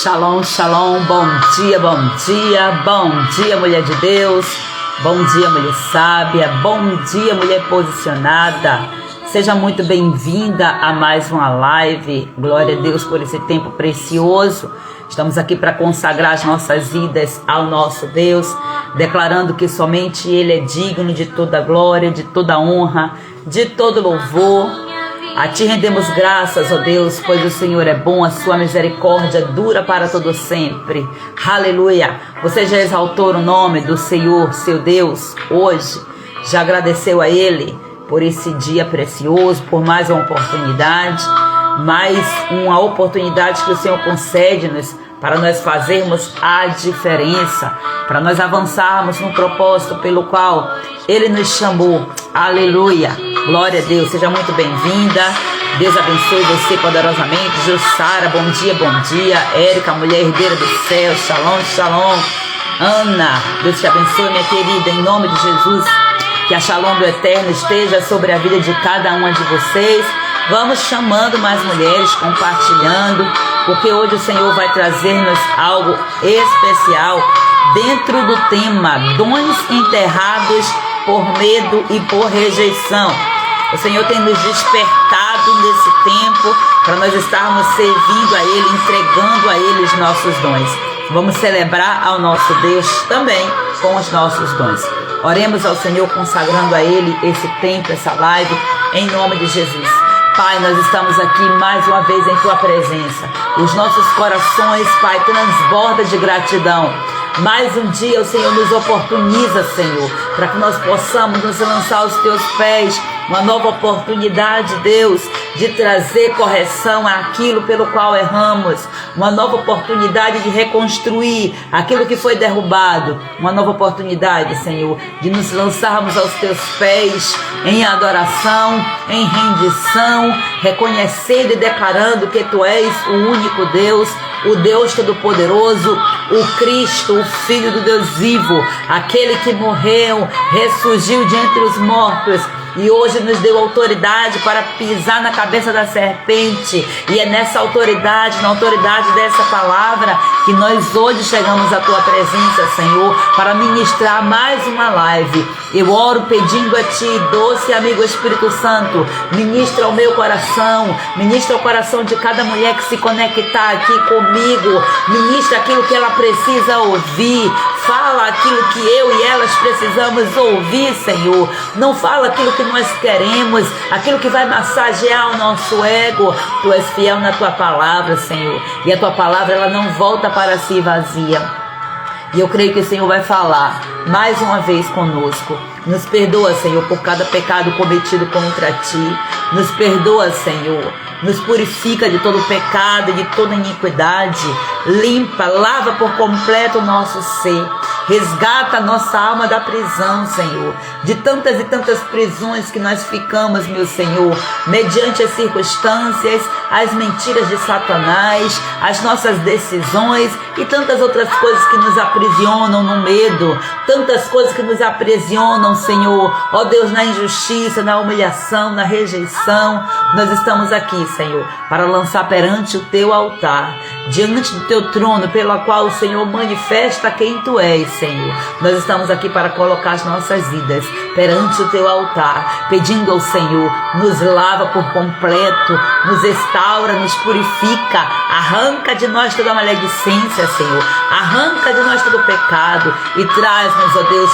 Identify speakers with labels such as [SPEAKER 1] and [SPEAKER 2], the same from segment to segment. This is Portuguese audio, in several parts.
[SPEAKER 1] Shalom, shalom, bom dia, mulher de Deus, bom dia, mulher sábia, bom dia, mulher posicionada. Seja muito bem-vinda a mais uma live. Glória a Deus por esse tempo precioso. Estamos aqui para consagrar as nossas vidas ao nosso Deus, declarando que somente Ele é digno de toda glória, de toda honra, de todo louvor. A Ti rendemos graças, ó Deus, pois o Senhor é bom, a Sua misericórdia dura para todo sempre. Aleluia! Você já exaltou o nome do Senhor, seu Deus, hoje? Já agradeceu a Ele por esse dia precioso, por mais uma oportunidade que o Senhor concede-nos para nós fazermos a diferença, para nós avançarmos no propósito pelo qual Ele nos chamou. Aleluia! Glória a Deus, seja muito bem-vinda. Deus abençoe você poderosamente. Jussara, bom dia. Érica, mulher herdeira do céu, shalom, shalom. Ana, Deus te abençoe, minha querida, em nome de Jesus. Que a shalom do Eterno esteja sobre a vida de cada uma de vocês. Vamos chamando mais mulheres, compartilhando, porque hoje o Senhor vai trazer-nos algo especial dentro do tema dons enterrados por medo e por rejeição. O Senhor tem nos despertado nesse tempo para nós estarmos servindo a Ele, entregando a Ele os nossos dons. Vamos celebrar ao nosso Deus também com os nossos dons. Oremos ao Senhor consagrando a Ele esse tempo, essa live, em nome de Jesus. Pai, nós estamos aqui mais uma vez em Tua presença. Os nossos corações, Pai, transbordam de gratidão. Mais um dia o Senhor nos oportuniza, Senhor, para que nós possamos nos lançar aos Teus pés. Uma nova oportunidade, Deus, de trazer correção àquilo pelo qual erramos. Uma nova oportunidade de reconstruir aquilo que foi derrubado. Uma nova oportunidade, Senhor, de nos lançarmos aos Teus pés em adoração, em rendição, reconhecendo e declarando que Tu és o único Deus, o Deus Todo-Poderoso, o Cristo, o Filho do Deus vivo, aquele que morreu, ressurgiu de entre os mortos e hoje nos deu autoridade para pisar na cabeça da serpente. E é nessa autoridade, na autoridade dessa palavra, que nós hoje chegamos à Tua presença, Senhor, para ministrar mais uma live. Eu oro pedindo a Ti, doce amigo Espírito Santo, ministra o meu coração, ministra o coração de cada mulher que se conectar aqui comigo, ministra aquilo que ela precisa ouvir, fala aquilo que eu e elas precisamos ouvir, Senhor. Não fala aquilo que nós queremos, aquilo que vai massagear o nosso ego. Tu és fiel na Tua palavra, Senhor, e a Tua palavra ela não volta para si vazia. E eu creio que o Senhor vai falar mais uma vez conosco. Nos perdoa, Senhor, por cada pecado cometido contra Ti. Nos perdoa, Senhor. Nos purifica de todo pecado e de toda iniquidade. Limpa, lava por completo o nosso ser. Resgata a nossa alma da prisão, Senhor. De tantas e tantas prisões que nós ficamos, meu Senhor, mediante as circunstâncias, as mentiras de Satanás, as nossas decisões e tantas outras coisas que nos aprisionam no medo. Tantas coisas que nos aprisionam, Senhor. Ó Deus, na injustiça, na humilhação, na rejeição. Nós estamos aqui, Senhor, para lançar perante o Teu altar, diante do Teu trono, pela qual o Senhor manifesta quem Tu és, Senhor. Nós estamos aqui para colocar as nossas vidas perante o Teu altar, pedindo ao Senhor, nos lava por completo, nos restaura, nos purifica, arranca de nós toda maledicência, Senhor, arranca de nós todo pecado e traz-nos, ó Deus,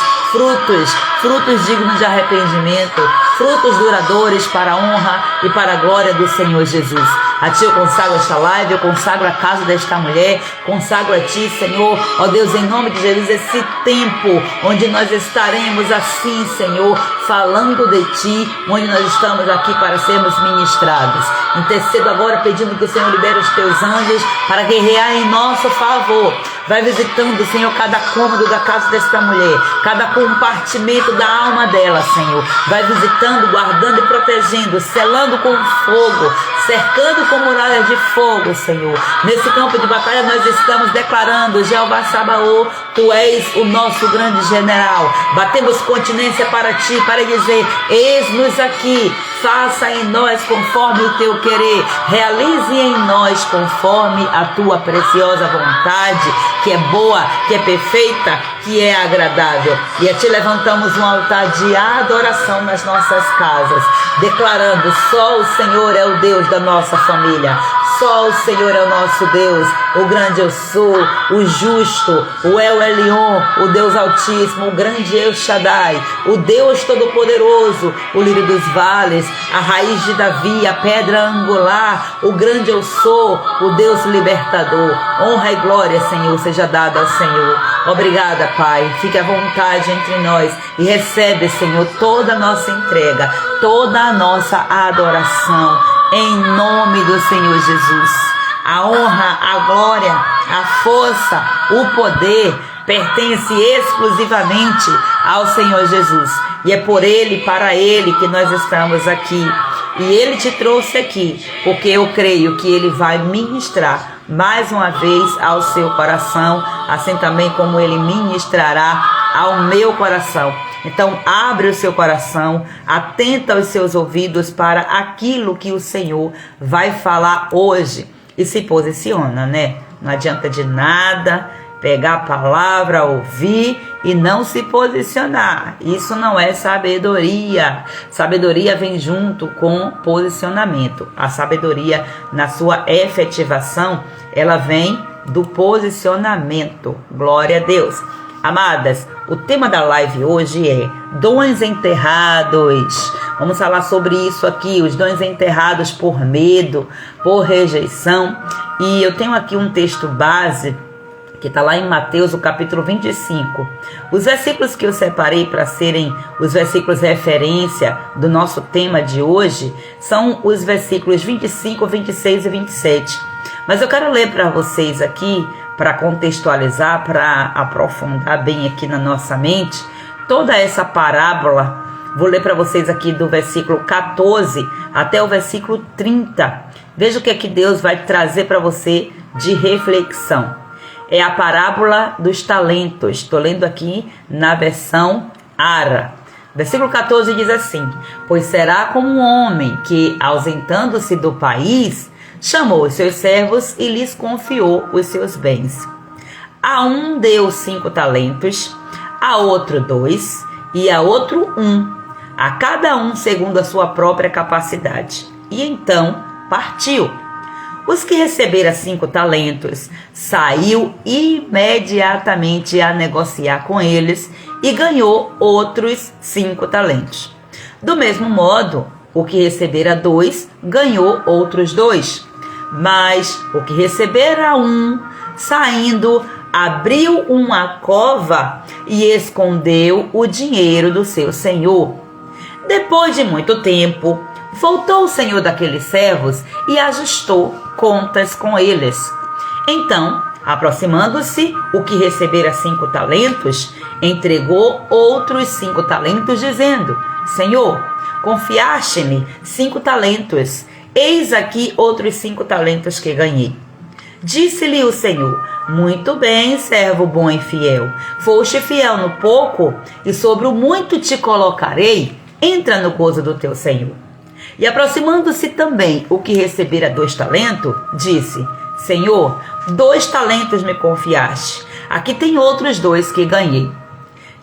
[SPEAKER 1] frutos dignos de arrependimento, frutos duradouros para a honra e para a glória do Senhor Jesus. A Ti eu consagro esta live, eu consagro a casa desta mulher, consagro a Ti, Senhor, ó Deus, em nome de Jesus, esse tempo onde nós estaremos assim, Senhor, falando de Ti, onde nós estamos aqui para sermos ministrados. Intercedo agora pedindo que o Senhor libere os Teus anjos para guerrear em nosso favor. Vai visitando, Senhor, cada cômodo da casa desta mulher, cada compartimento da alma dela, Senhor. Vai visitando, guardando e protegendo, selando com fogo, cercando com muralhas de fogo, Senhor. Nesse campo de batalha nós estamos declarando: Jeová Sabaoth, Tu és o nosso grande general. Batemos continência para Ti, para dizer: eis-nos aqui, faça em nós conforme o Teu querer, realize em nós conforme a Tua preciosa vontade, que é boa, que é perfeita, que é agradável. E a Ti levantamos um altar de adoração nas nossas casas, declarando: só o Senhor é o Deus da nossa família, só o Senhor é o nosso Deus, o grande eu sou, o justo, o El Elyon, o Deus Altíssimo, o grande El Shaddai, o Deus Todo-Poderoso, o lírio dos vales, a raiz de Davi, a pedra angular, o grande eu sou, o Deus libertador. Honra e glória, Senhor, seja dada ao Senhor. Obrigada, Pai. Fique à vontade entre nós e recebe, Senhor, toda a nossa entrega, toda a nossa adoração, em nome do Senhor Jesus. A honra, a glória, a força, o poder pertence exclusivamente ao Senhor Jesus. E é por Ele, para Ele que nós estamos aqui. E Ele te trouxe aqui, porque eu creio que Ele vai ministrar mais uma vez ao seu coração, assim também como Ele ministrará ao meu coração. Então abre o seu coração, atenta os seus ouvidos para aquilo que o Senhor vai falar hoje. E se posiciona, né? Não adianta de nada pegar a palavra, ouvir e não se posicionar. Isso não é sabedoria. Sabedoria vem junto com posicionamento. A sabedoria, na sua efetivação, ela vem do posicionamento. Glória a Deus. Amadas, o tema da live hoje é dons enterrados. Vamos falar sobre isso aqui, os dons enterrados por medo, por rejeição. E eu tenho aqui um texto base que está lá em Mateus, o capítulo 25. Os versículos que eu separei para serem os versículos referência do nosso tema de hoje são os versículos 25, 26 e 27. Mas eu quero ler para vocês aqui, para contextualizar, para aprofundar bem aqui na nossa mente, toda essa parábola. Vou ler para vocês aqui do versículo 14 até o versículo 30. Veja o que é que Deus vai trazer para você de reflexão. É a parábola dos talentos. Estou lendo aqui na versão ARA. Versículo 14 diz assim: pois será como um homem que, ausentando-se do país, chamou os seus servos e lhes confiou os seus bens. A um deu 5 talentos, a outro 2 e a outro 1, a cada um segundo a sua própria capacidade. E então partiu. Os que receberam 5 talentos saiu imediatamente a negociar com eles e ganhou outros 5 talentos. Do mesmo modo, o que recebera 2 ganhou outros 2. Mas o que recebera 1, saindo, abriu uma cova e escondeu o dinheiro do seu senhor. Depois de muito tempo, voltou o senhor daqueles servos e ajustou contas com eles. Então, aproximando-se, o que recebera 5 talentos, entregou outros 5 talentos, dizendo: Senhor, confiaste-me 5 talentos, eis aqui outros 5 talentos que ganhei. Disse-lhe o Senhor: muito bem, servo bom e fiel. Foste fiel no pouco, e sobre o muito te colocarei. Entra no gozo do teu Senhor. E aproximando-se também o que recebera 2 talentos, disse: Senhor, 2 talentos me confiaste. Aqui tem outros 2 que ganhei.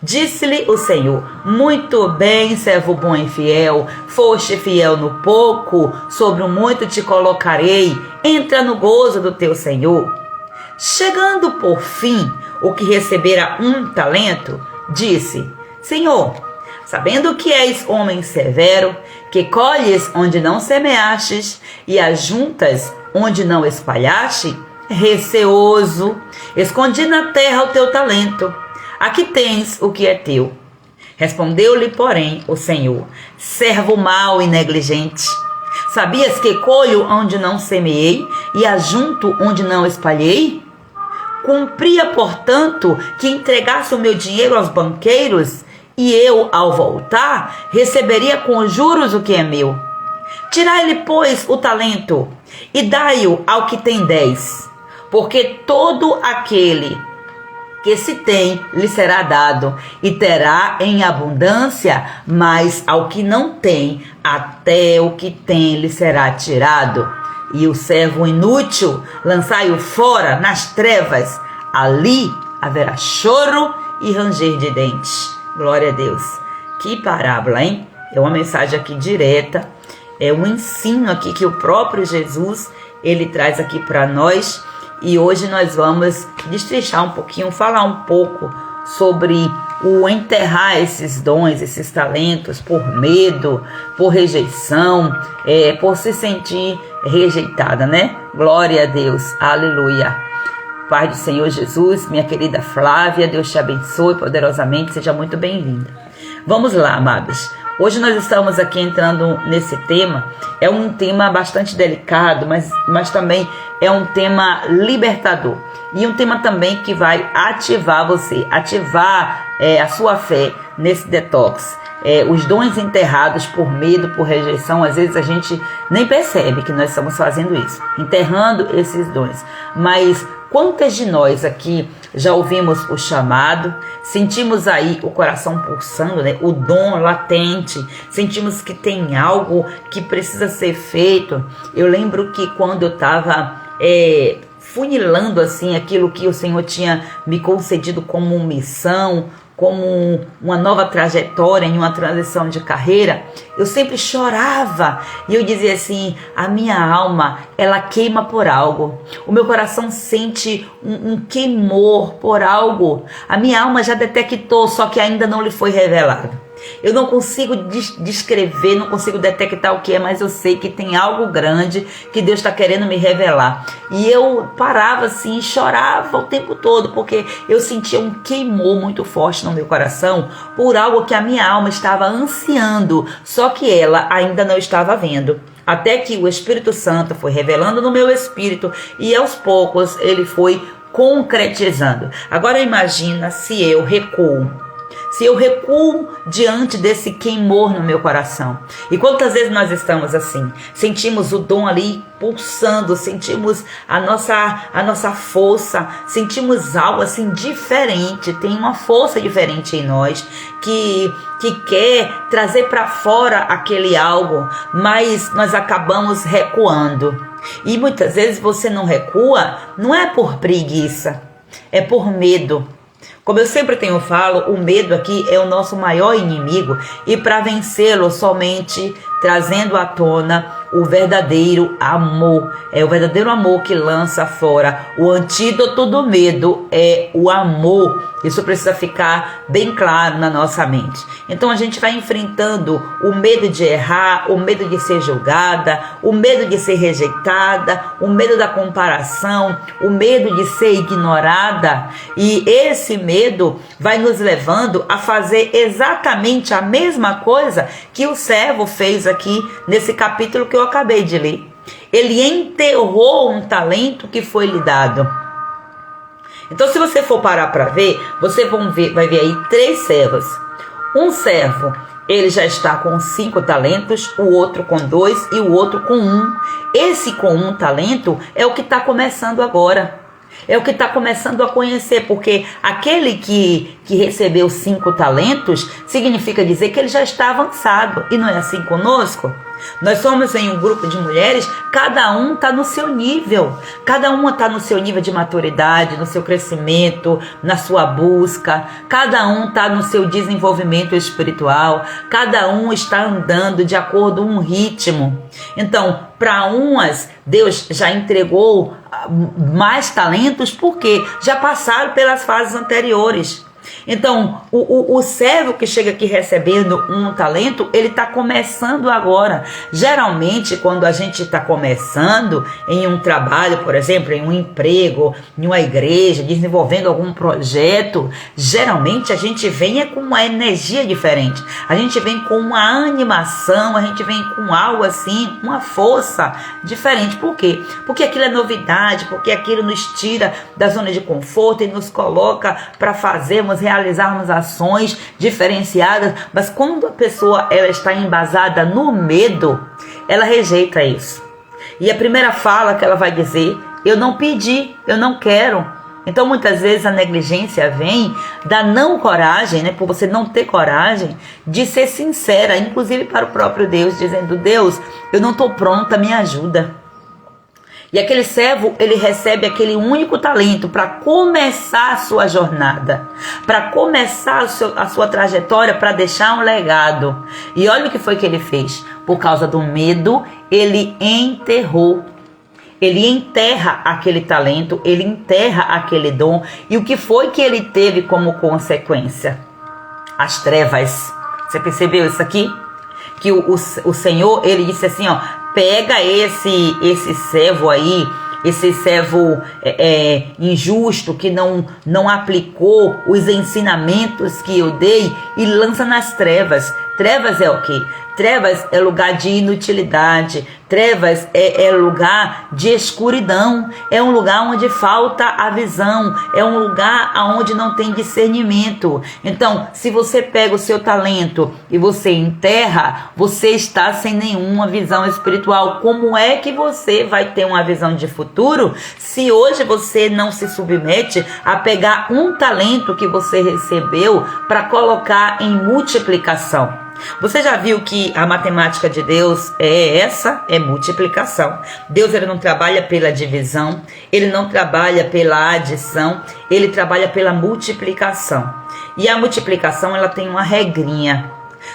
[SPEAKER 1] Disse-lhe o Senhor: muito bem, servo bom e fiel. Foste fiel no pouco, sobre o muito te colocarei. Entra no gozo do teu Senhor. Chegando por fim o que recebera 1 talento, disse: Senhor, sabendo que és homem severo, que colhes onde não semeastes e ajuntas onde não espalhaste, receoso, escondi na terra o teu talento. Aqui tens o que é teu. Respondeu-lhe, porém, o Senhor: servo mau e negligente. Sabias que colho onde não semeei e ajunto onde não espalhei? Cumpria, portanto, que entregasse o meu dinheiro aos banqueiros, e eu, ao voltar, receberia com juros o que é meu. Tirai-lhe, pois, o talento, e dai-o ao que tem 10, porque todo aquele que se tem, lhe será dado, e terá em abundância, mas ao que não tem, até o que tem lhe será tirado. E o servo inútil, lançai-o fora nas trevas, ali haverá choro e ranger de dentes. Glória a Deus. Que parábola, hein? É uma mensagem aqui direta, é um ensino aqui que o próprio Jesus, ele traz aqui para nós. E hoje nós vamos destrinchar um pouquinho, falar um pouco sobre o enterrar esses dons, esses talentos por medo, por rejeição, por se sentir rejeitada, né? Glória a Deus, aleluia. Pai do Senhor Jesus, minha querida Flávia, Deus te abençoe poderosamente, seja muito bem-vinda. Vamos lá, amados. Hoje nós estamos aqui entrando nesse tema. É um tema bastante delicado, mas também é um tema libertador. E um tema também que vai ativar você, ativar a sua fé nesse detox. Os dons enterrados por medo, por rejeição, às vezes a gente nem percebe que nós estamos fazendo isso, enterrando esses dons. Mas quantas de nós aqui já ouvimos o chamado, sentimos aí o coração pulsando, né? O dom latente, sentimos que tem algo que precisa ser feito. Eu lembro que quando eu estava funilando assim aquilo que o Senhor tinha me concedido como missão, como uma nova trajetória, em uma transição de carreira, eu sempre chorava e eu dizia assim: a minha alma, ela queima por algo, o meu coração sente um queimor por algo, a minha alma já detectou, só que ainda não lhe foi revelado. Eu não consigo descrever, não consigo detectar o que é, mas eu sei que tem algo grande que Deus está querendo me revelar. E eu parava assim e chorava o tempo todo, porque eu sentia um queimor muito forte no meu coração por algo que a minha alma estava ansiando, só que ela ainda não estava vendo. Até que o Espírito Santo foi revelando no meu espírito e aos poucos ele foi concretizando. Agora imagina se eu recuo. Se eu recuo diante desse queimor no meu coração. E quantas vezes nós estamos assim, sentimos o dom ali pulsando, sentimos a nossa força, sentimos algo assim diferente, tem uma força diferente em nós que quer trazer para fora aquele algo, mas nós acabamos recuando. E muitas vezes você não recua, não é por preguiça, é por medo. Como eu sempre falo, o medo aqui é o nosso maior inimigo, e para vencê-lo somente trazendo à tona o verdadeiro amor. É o verdadeiro amor que lança fora. O antídoto do medo é o amor. Isso precisa ficar bem claro na nossa mente. Então a gente vai enfrentando o medo de errar, o medo de ser julgada, o medo de ser rejeitada, o medo da comparação, o medo de ser ignorada. E esse medo vai nos levando a fazer exatamente a mesma coisa que o servo fez aqui nesse capítulo que eu acabei de ler. Ele enterrou um talento que foi lhe dado. Então, se você for parar para ver, você vai ver aí 3 servos. Um servo, ele já está com 5 talentos, o outro com 2 e o outro com 1. Esse com 1 talento é o que está começando agora. É o que está começando a conhecer, porque aquele que recebeu 5 talentos, significa dizer que ele já está avançado. E não é assim conosco? Nós somos em um grupo de mulheres, cada um está no seu nível. Cada uma está no seu nível de maturidade, no seu crescimento, na sua busca. Cada um está no seu desenvolvimento espiritual. Cada um está andando de acordo com um ritmo. Então, para umas, Deus já entregou mais talentos, porque já passaram pelas fases anteriores. Então, o servo que chega aqui recebendo um talento, ele está começando agora. Geralmente, quando a gente está começando em um trabalho, por exemplo, em um emprego, em uma igreja, desenvolvendo algum projeto, geralmente a gente vem com uma energia diferente. A gente vem com uma animação, a gente vem com algo assim, uma força diferente. Por quê? Porque aquilo é novidade, porque aquilo nos tira da zona de conforto e nos coloca para realizarmos ações diferenciadas. Mas quando a pessoa ela está embasada no medo, ela rejeita isso. E a primeira fala que ela vai dizer: eu não pedi, eu não quero. Então muitas vezes a negligência vem da não coragem, né, por você não ter coragem de ser sincera, inclusive para o próprio Deus, dizendo: Deus, eu não estou pronta, me ajuda. E aquele servo, ele recebe aquele único talento para começar a sua jornada, para começar a sua trajetória, para deixar um legado. E olha o que foi que ele fez. Por causa do medo, ele enterrou. Ele enterra aquele talento, ele enterra aquele dom. E o que foi que ele teve como consequência? As trevas. Você percebeu isso aqui? Que o Senhor, ele disse assim, ó: pega esse servo aí, esse servo injusto, que não aplicou os ensinamentos que eu dei, e lança nas trevas. Trevas é o quê? Trevas é lugar de inutilidade. Trevas é lugar de escuridão. É um lugar onde falta a visão. É um lugar onde não tem discernimento. Então, se você pega o seu talento e você enterra, você está sem nenhuma visão espiritual. Como é que você vai ter uma visão de futuro se hoje você não se submete a pegar um talento que você recebeu para colocar em multiplicação? Você já viu que a matemática de Deus é multiplicação. Deus, ele não trabalha pela divisão, ele não trabalha pela adição, ele trabalha pela multiplicação. E a multiplicação, ela tem uma regrinha: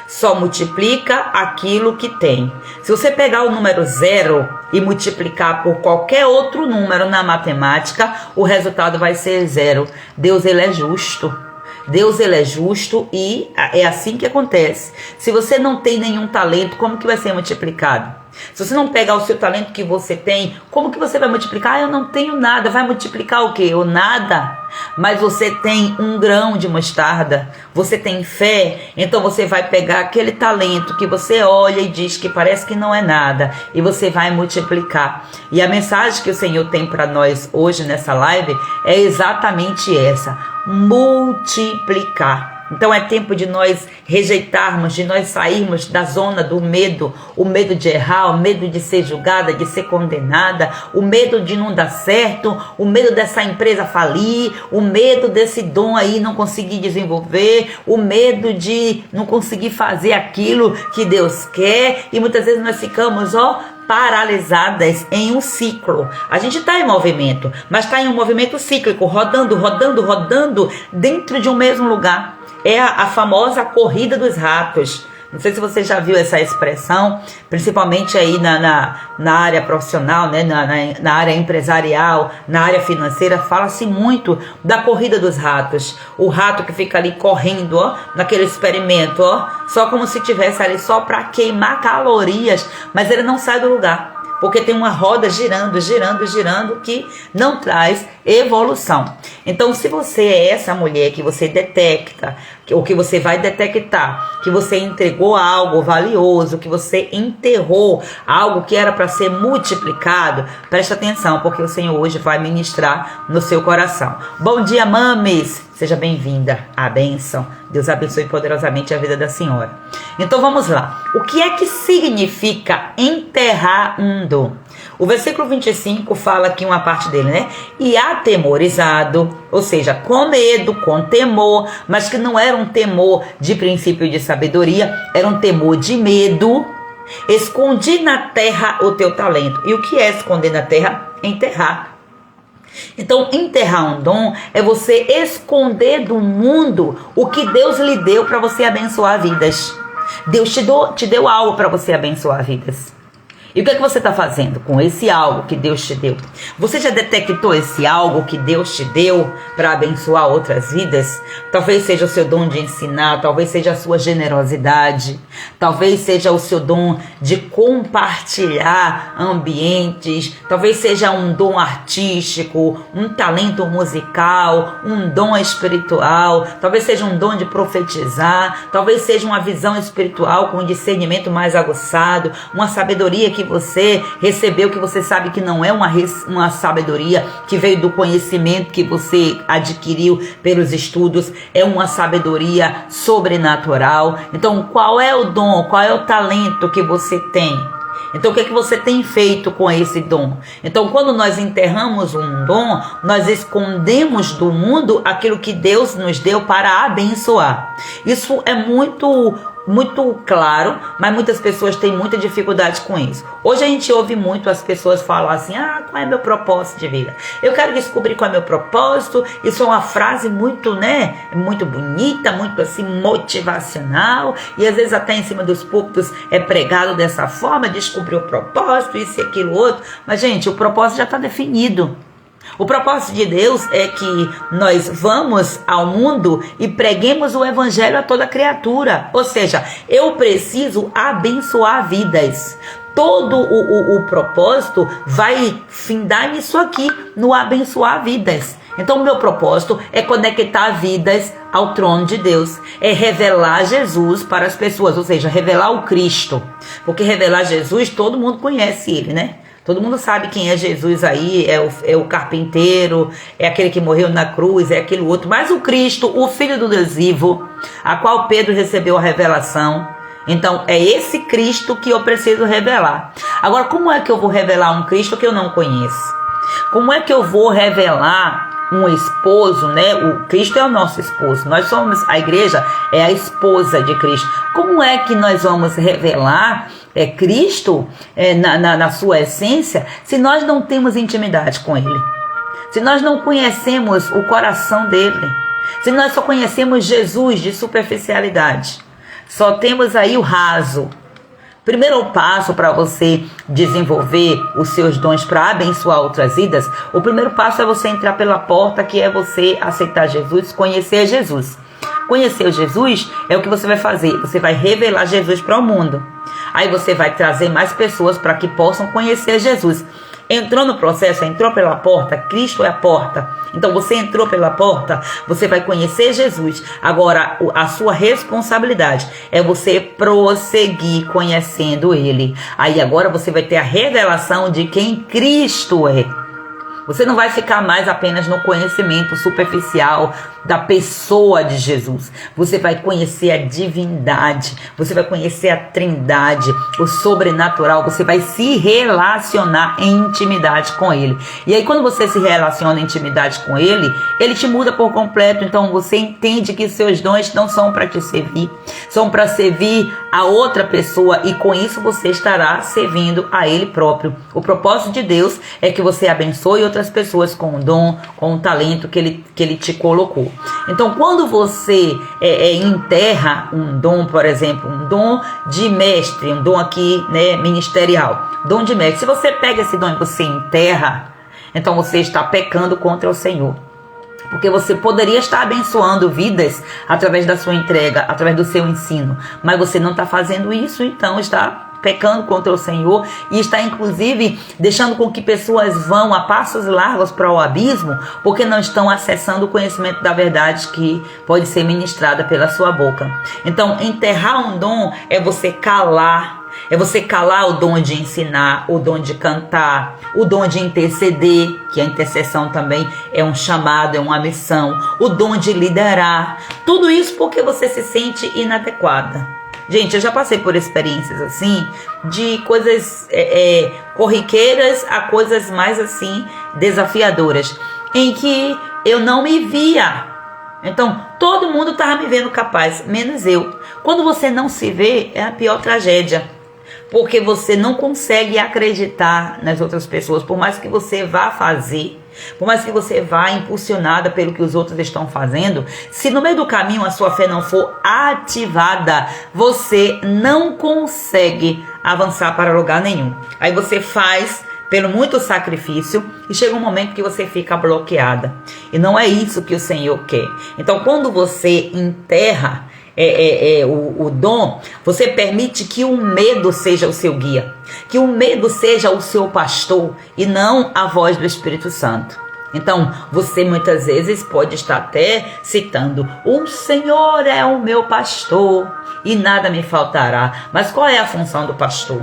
[SPEAKER 1] só multiplica aquilo que tem. Se você pegar o número 0 e multiplicar por qualquer outro número na matemática, o resultado vai ser 0. Deus, ele é justo. Deus, ele é justo, e é assim que acontece. Se você não tem nenhum talento, como que vai ser multiplicado? Se você não pegar o seu talento que você tem, como que você vai multiplicar? Eu não tenho nada. Vai multiplicar o quê? Ou nada. Mas você tem um grão de mostarda, você tem fé, então você vai pegar aquele talento que você olha e diz que parece que não é nada, e você vai multiplicar. E a mensagem que o Senhor tem para nós hoje nessa live é exatamente essa: multiplicar. Então é tempo de nós rejeitarmos, de nós sairmos da zona do medo, o medo de errar, o medo de ser julgada, de ser condenada, o medo de não dar certo, o medo dessa empresa falir, o medo desse dom aí não conseguir desenvolver, o medo de não conseguir fazer aquilo que Deus quer. E muitas vezes nós ficamos, paralisadas em um ciclo. A gente está em movimento, mas está em um movimento cíclico, rodando dentro de um mesmo lugar. É a famosa corrida dos ratos. Não sei se você já viu essa expressão, principalmente aí na área profissional, né? na área empresarial, na área financeira, fala-se muito da corrida dos ratos. O rato que fica ali correndo, naquele experimento, só como se estivesse ali só para queimar calorias, mas ele não sai do lugar, porque tem uma roda girando, que não traz evolução. Então, se você é essa mulher que você detecta, ou que você vai detectar, que você entregou algo valioso, que você enterrou algo que era para ser multiplicado, presta atenção, porque o Senhor hoje vai ministrar no seu coração. Bom dia, mames! Seja bem-vinda à bênção. Deus abençoe poderosamente a vida da senhora. Então vamos lá. O que é que significa enterrar um dom? O versículo 25 fala aqui uma parte dele, né? E atemorizado, ou seja, com medo, com temor, mas que não era um temor de princípio de sabedoria, era um temor de medo. Escondi na terra o teu talento. E o que é esconder na terra? Enterrar. Então, enterrar um dom é você esconder do mundo o que Deus lhe deu para você abençoar vidas. Deus te deu algo para você abençoar vidas. E o que é que você está fazendo com esse algo que Deus te deu? Você já detectou esse algo que Deus te deu para abençoar outras vidas? Talvez seja o seu dom de ensinar, talvez seja a sua generosidade, talvez seja o seu dom de compartilhar ambientes, talvez seja um dom artístico, um talento musical, um dom espiritual, talvez seja um dom de profetizar, talvez seja uma visão espiritual com um discernimento mais aguçado, uma sabedoria que você recebeu, que você sabe que não é uma sabedoria que veio do conhecimento que você adquiriu pelos estudos, é uma sabedoria sobrenatural. Então, qual é o dom, qual é o talento que você tem? Então, o que é que você tem feito com esse dom? Então, quando nós enterramos um dom, nós escondemos do mundo aquilo que Deus nos deu para abençoar. Isso é muito claro, mas muitas pessoas têm muita dificuldade com isso. Hoje a gente ouve muito as pessoas falar assim: qual é meu propósito de vida? Eu quero descobrir qual é meu propósito. Isso é uma frase muito, muito bonita, muito assim motivacional, e às vezes até em cima dos púlpitos é pregado dessa forma: descobrir o propósito, isso e aquilo outro. Mas, gente, o propósito já está definido. O propósito de Deus é que nós vamos ao mundo e preguemos o evangelho a toda criatura. Ou seja, eu preciso abençoar vidas. Todo o propósito vai findar nisso aqui, no abençoar vidas. Então, o meu propósito é conectar vidas ao trono de Deus. É revelar Jesus para as pessoas, ou seja, revelar o Cristo. Porque revelar Jesus, todo mundo conhece ele, né? Todo mundo sabe quem é Jesus aí, é o carpinteiro, é aquele que morreu na cruz, é aquele outro. Mas o Cristo, o Filho do Deus vivo, a qual Pedro recebeu a revelação. Então, é esse Cristo que eu preciso revelar. Agora, como é que eu vou revelar um Cristo que eu não conheço? Como é que eu vou revelar um esposo, né? O Cristo é o nosso esposo. Nós somos, a igreja é a esposa de Cristo. Como é que nós vamos revelar Cristo na sua essência se nós não temos intimidade com Ele? Se nós não conhecemos o coração dele? Se nós só conhecemos Jesus de superficialidade? Só temos aí o raso. Primeiro passo para você desenvolver os seus dons para abençoar outras vidas, o primeiro passo é você entrar pela porta, que é você aceitar Jesus, conhecer Jesus. Conhecer Jesus é o que você vai fazer. Você vai revelar Jesus para o mundo. Aí você vai trazer mais pessoas para que possam conhecer Jesus. Entrou no processo, entrou pela porta, Cristo é a porta. Então você entrou pela porta, você vai conhecer Jesus. Agora, a sua responsabilidade é você prosseguir conhecendo Ele. Aí agora você vai ter a revelação de quem Cristo é. Você não vai ficar mais apenas no conhecimento superficial da pessoa de Jesus. Você vai conhecer a divindade, você vai conhecer a trindade, o sobrenatural. Você vai se relacionar em intimidade com Ele. E aí quando você se relaciona em intimidade com Ele, Ele te muda por completo. Então você entende que seus dons não são para te servir, são para servir a outra pessoa, e com isso você estará servindo a Ele próprio. O propósito de Deus é que você abençoe outras pessoas com o dom, com o talento que Ele te colocou. Então, quando você enterra um dom, por exemplo, um dom de mestre, um dom aqui, ministerial, dom de mestre, se você pega esse dom e você enterra, então você está pecando contra o Senhor. Porque você poderia estar abençoando vidas através da sua entrega, através do seu ensino, mas você não está fazendo isso, então está pecando contra o Senhor, e está inclusive deixando com que pessoas vão a passos largos para o abismo, porque não estão acessando o conhecimento da verdade que pode ser ministrada pela sua boca. Então, enterrar um dom é você calar. É você calar o dom de ensinar, o dom de cantar, o dom de interceder, que a intercessão também é um chamado, é uma missão, o dom de liderar. Tudo isso porque você se sente inadequada. Gente, eu já passei por experiências assim, de coisas corriqueiras a coisas mais assim desafiadoras, em que eu não me via. Então, todo mundo estava me vendo capaz, menos eu. Quando você não se vê, é a pior tragédia. Porque você não consegue acreditar nas outras pessoas, por mais que você vá fazer, por mais que você vá impulsionada pelo que os outros estão fazendo, se no meio do caminho a sua fé não for ativada, você não consegue avançar para lugar nenhum. Aí você faz pelo muito sacrifício e chega um momento que você fica bloqueada. E não é isso que o Senhor quer. Então, quando você enterra o dom, você permite que o medo seja o seu guia, que o medo seja o seu pastor e não a voz do Espírito Santo. Então, você muitas vezes pode estar até citando: o Senhor é o meu pastor e nada me faltará. Mas qual é a função do pastor?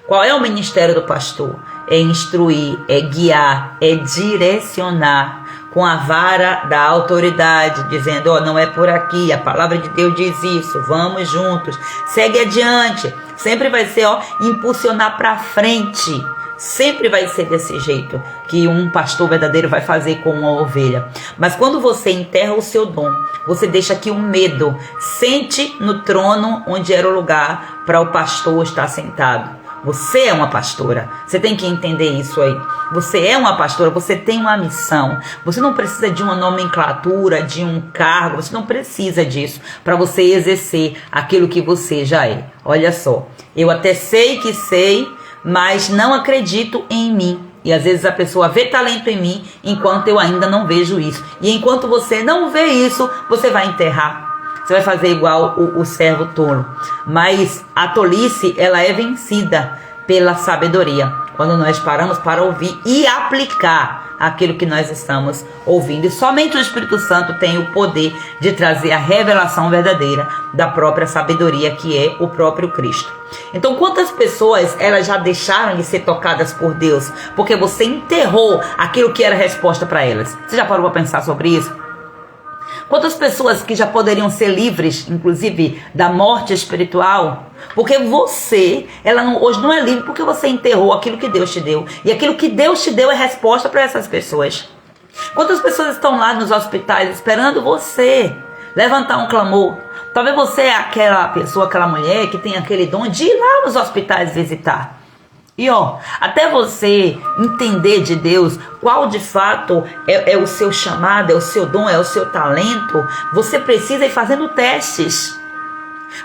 [SPEAKER 1] Qual é o ministério do pastor? É instruir, é guiar, é direcionar. com a vara da autoridade, dizendo, não é por aqui, a palavra de Deus diz isso, vamos juntos, segue adiante. Sempre vai ser, impulsionar para frente. Sempre vai ser desse jeito que um pastor verdadeiro vai fazer com uma ovelha. Mas quando você enterra o seu dom, você deixa que o medo sente no trono onde era o lugar para o pastor estar sentado. Você é uma pastora, você tem que entender isso aí. Você é uma pastora, você tem uma missão. Você não precisa de uma nomenclatura, de um cargo, você não precisa disso para você exercer aquilo que você já é. Olha só, eu até sei que sei, mas não acredito em mim. E às vezes a pessoa vê talento em mim, enquanto eu ainda não vejo isso. E enquanto você não vê isso, você vai enterrar. Você vai fazer igual o servo tolo. Mas a tolice, ela é vencida pela sabedoria. Quando nós paramos para ouvir e aplicar aquilo que nós estamos ouvindo. E somente o Espírito Santo tem o poder de trazer a revelação verdadeira da própria sabedoria, que é o próprio Cristo. Então, quantas pessoas elas já deixaram de ser tocadas por Deus porque você enterrou aquilo que era resposta para elas? Você já parou para pensar sobre isso? Quantas pessoas que já poderiam ser livres, inclusive, da morte espiritual? Porque você, hoje não é livre porque você enterrou aquilo que Deus te deu. E aquilo que Deus te deu é resposta para essas pessoas. Quantas pessoas estão lá nos hospitais esperando você levantar um clamor? Talvez você é aquela pessoa, aquela mulher que tem aquele dom de ir lá nos hospitais visitar. E até você entender de Deus qual de fato é o seu chamado, é o seu dom, é o seu talento, você precisa ir fazendo testes.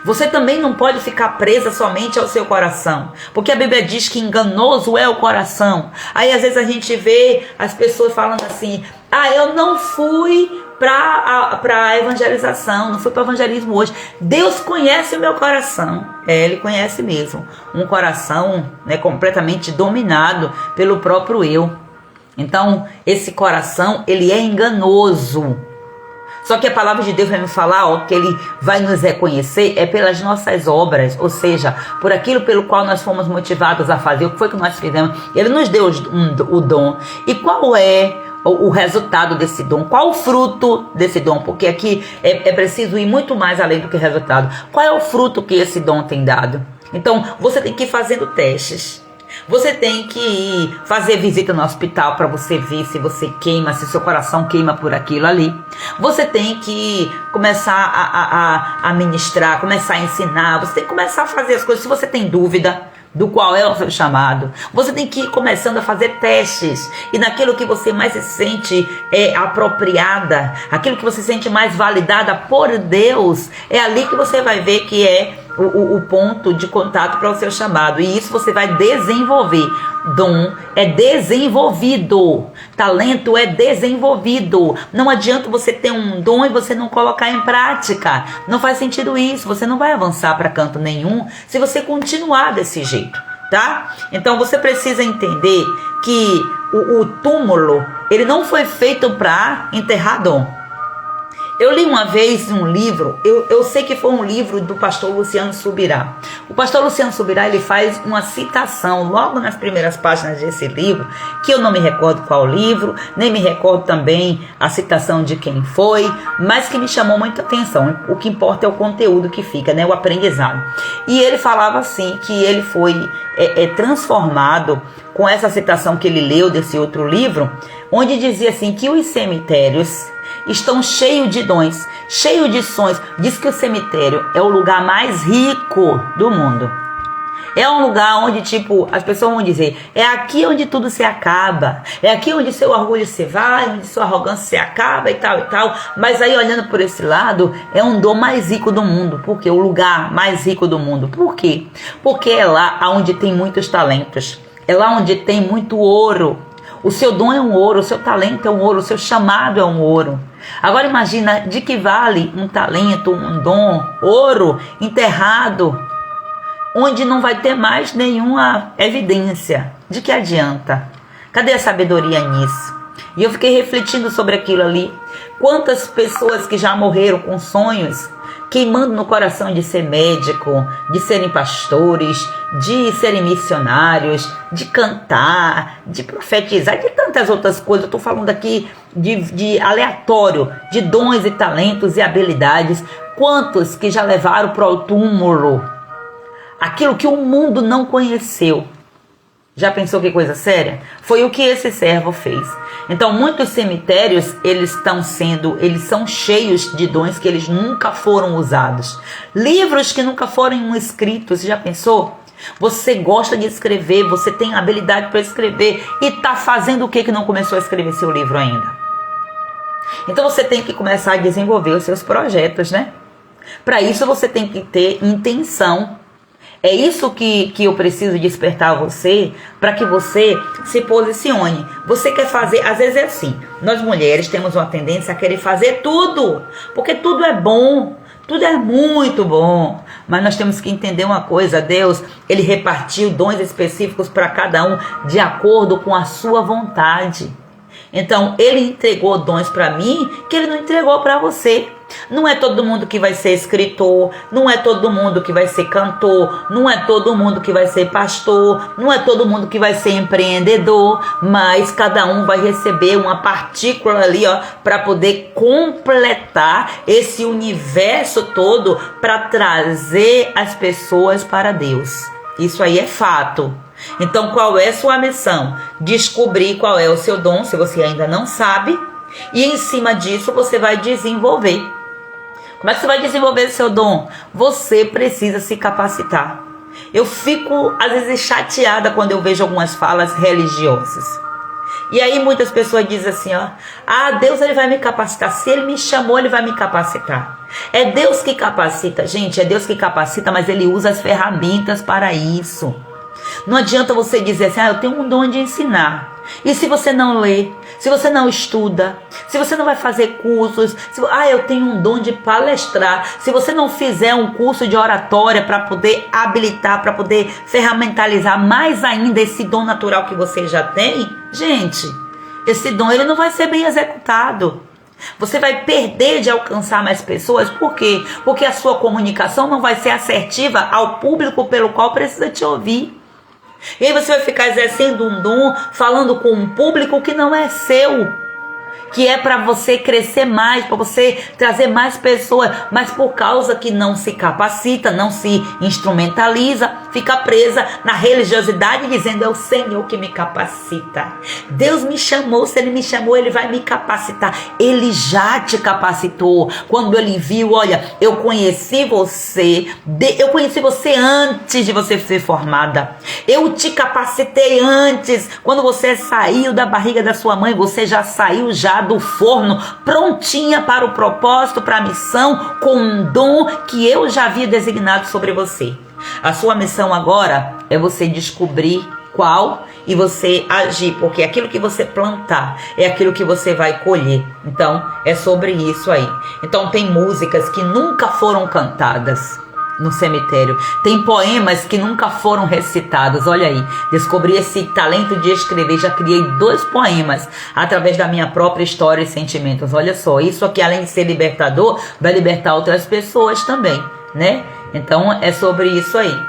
[SPEAKER 1] Você também não pode ficar presa somente ao seu coração, porque a Bíblia diz que enganoso é o coração. Aí às vezes a gente vê as pessoas falando assim, eu não fui para evangelização, não fui para evangelismo hoje. Deus conhece o meu coração. Ele conhece mesmo. Um coração, completamente dominado pelo próprio eu. Então, esse coração, ele é enganoso. Só que a palavra de Deus vai me falar, que ele vai nos reconhecer pelas nossas obras, ou seja, por aquilo pelo qual nós fomos motivados a fazer, o que foi que nós fizemos. Ele nos deu o dom. E qual é o resultado desse dom? Qual o fruto desse dom? Porque aqui é preciso ir muito mais além do que resultado. Qual é o fruto que esse dom tem dado? Então, você tem que ir fazendo testes. Você tem que ir fazer visita no hospital para você ver se você queima, se seu coração queima por aquilo ali. Você tem que começar a ministrar, começar a ensinar. Você tem que começar a fazer as coisas. Se você tem dúvida do qual é o seu chamado, você tem que ir começando a fazer testes. E naquilo que você mais se sente apropriada, aquilo que você se sente mais validada por Deus, é ali que você vai ver que é o ponto de contato para o seu chamado. E isso você vai desenvolver. Dom é desenvolvido. Talento é desenvolvido. Não adianta você ter um dom e você não colocar em prática. Não faz sentido isso. Você não vai avançar para canto nenhum se você continuar desse jeito, tá? Então você precisa entender que o túmulo, ele não foi feito para enterrar dom. Eu li uma vez um livro, eu sei que foi um livro do pastor Luciano Subirá. O pastor Luciano Subirá, ele faz uma citação logo nas primeiras páginas desse livro, que eu não me recordo qual livro, nem me recordo também a citação de quem foi, mas que me chamou muita atenção. O que importa é o conteúdo que fica, o aprendizado. E ele falava assim, que ele foi transformado com essa citação que ele leu desse outro livro, onde dizia assim, que os cemitérios estão cheios de dons, cheios de sonhos. Diz que o cemitério é o lugar mais rico do mundo. É um lugar onde, as pessoas vão dizer, é aqui onde tudo se acaba, é aqui onde seu orgulho se vai, onde sua arrogância se acaba e tal. Mas aí, olhando por esse lado, é um dom mais rico do mundo. Por quê? O lugar mais rico do mundo. Por quê? Porque é lá onde tem muitos talentos, é lá onde tem muito ouro. O seu dom é um ouro, o seu talento é um ouro, o seu chamado é um ouro. Agora imagina, de que vale um talento, um dom, ouro enterrado, onde não vai ter mais nenhuma evidência? De que adianta? Cadê a sabedoria nisso? E eu fiquei refletindo sobre aquilo ali. Quantas pessoas que já morreram com sonhos, queimando no coração de ser médico, de serem pastores, de serem missionários, de cantar, de profetizar, de tantas outras coisas. Eu estou falando aqui de aleatório, de dons e talentos e habilidades. Quantos que já levaram para o túmulo aquilo que o mundo não conheceu? Já pensou que coisa séria? Foi o que esse servo fez. Então, muitos cemitérios, eles são cheios de dons que eles nunca foram usados. Livros que nunca foram escritos, já pensou? Você gosta de escrever, você tem habilidade para escrever e está fazendo o que não começou a escrever seu livro ainda? Então, você tem que começar a desenvolver os seus projetos, né? Para isso, você tem que ter intenção. É isso que eu preciso despertar você, para que você se posicione. Você quer fazer, às vezes é assim, nós mulheres temos uma tendência a querer fazer tudo, porque tudo é bom, tudo é muito bom. Mas nós temos que entender uma coisa: Deus, Ele repartiu dons específicos para cada um de acordo com a sua vontade. Então, Ele entregou dons para mim que Ele não entregou para você. Não é todo mundo que vai ser escritor, não é todo mundo que vai ser cantor, não é todo mundo que vai ser pastor, não é todo mundo que vai ser empreendedor, mas cada um vai receber uma partícula ali, ó, para poder completar esse universo todo, para trazer as pessoas para Deus. Isso aí é fato. Então, qual é a sua missão? Descobrir qual é o seu dom, se você ainda não sabe, e em cima disso você vai desenvolver. Como é que você vai desenvolver o seu dom? Você precisa se capacitar. Eu fico, às vezes, chateada quando eu vejo algumas falas religiosas. E aí muitas pessoas dizem assim, ó: Deus, Ele vai me capacitar. Se Ele me chamou, Ele vai me capacitar. É Deus que capacita. Gente, é Deus que capacita, mas Ele usa as ferramentas para isso. Não adianta você dizer assim: eu tenho um dom de ensinar. E se você não lê, se você não estuda, se você não vai fazer cursos, eu tenho um dom de palestrar. Se você não fizer um curso de oratória para poder habilitar, para poder ferramentalizar mais ainda esse dom natural que você já tem, gente, esse dom ele não vai ser bem executado. Você vai perder de alcançar mais pessoas. Por quê? Porque a sua comunicação não vai ser assertiva ao público pelo qual precisa te ouvir. E aí você vai ficar exercendo um dom, falando com um público que não é seu, que é para você crescer mais, para você trazer mais pessoas, mas por causa que não se capacita, não se instrumentaliza, fica presa na religiosidade, dizendo: é o Senhor que me capacita. Deus me chamou, se Ele me chamou, Ele vai me capacitar. Ele já te capacitou. Quando Ele viu, olha, eu conheci você antes de você ser formada. Eu te capacitei antes. Quando você saiu da barriga da sua mãe, você já saiu já do forno, prontinha para o propósito, para a missão, com um dom que eu já havia designado sobre você. A sua missão agora é você descobrir qual e você agir, porque aquilo que você plantar é aquilo que você vai colher. Então, é sobre isso aí. Então, tem músicas que nunca foram cantadas no cemitério. Tem poemas que nunca foram recitados. Olha aí, descobri esse talento de escrever. Já criei 2 poemas através da minha própria história e sentimentos. Olha só, isso aqui, além de ser libertador, vai libertar outras pessoas também, né? Então é sobre isso aí.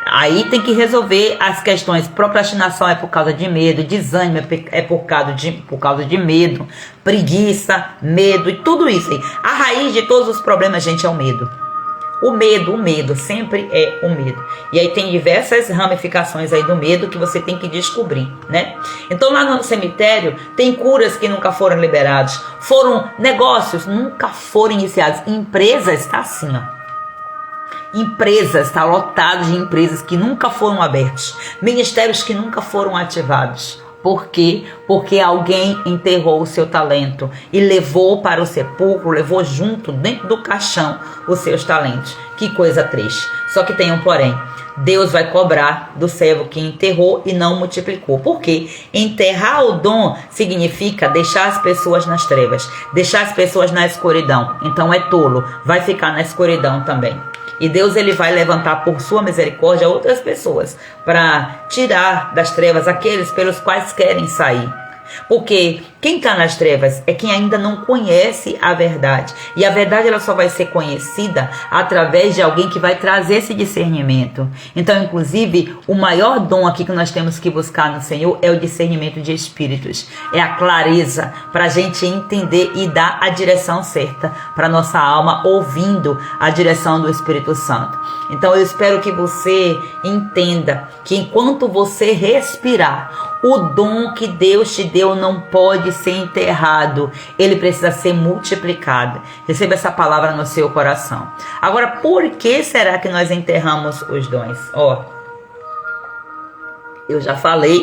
[SPEAKER 1] Aí tem que resolver as questões. Procrastinação é por causa de medo, desânimo é por causa de medo, preguiça, medo e tudo isso aí. A raiz de todos os problemas, gente, é o medo. O medo, sempre é o medo. E aí tem diversas ramificações aí do medo que você tem que descobrir, né? Então lá no cemitério tem curas que nunca foram liberadas. Negócios nunca foram iniciados. Empresas, tá assim, ó. Empresas, está lotado de empresas que nunca foram abertas. Ministérios que nunca foram ativados. Por quê? Porque alguém enterrou o seu talento e levou para o sepulcro, levou junto, dentro do caixão, os seus talentos. Que coisa triste. Só que tem um porém. Deus vai cobrar do servo que enterrou e não multiplicou. Por quê? Enterrar o dom significa deixar as pessoas nas trevas, deixar as pessoas na escuridão. Então é tolo, vai ficar na escuridão também. E Deus ele vai levantar por sua misericórdia outras pessoas para tirar das trevas aqueles pelos quais querem sair. Porque Quem está nas trevas é quem ainda não conhece a verdade. E a verdade ela só vai ser conhecida através de alguém que vai trazer esse discernimento. Então, inclusive, o maior dom aqui que nós temos que buscar no Senhor é o discernimento de espíritos. É a clareza para a gente entender e dar a direção certa para nossa alma, ouvindo a direção do Espírito Santo. Então, eu espero que você entenda que enquanto você respirar, o dom que Deus te deu não pode ser enterrado. Ele precisa ser multiplicado. Receba essa palavra no seu coração. Agora, por que será que nós enterramos os dons? Eu já falei.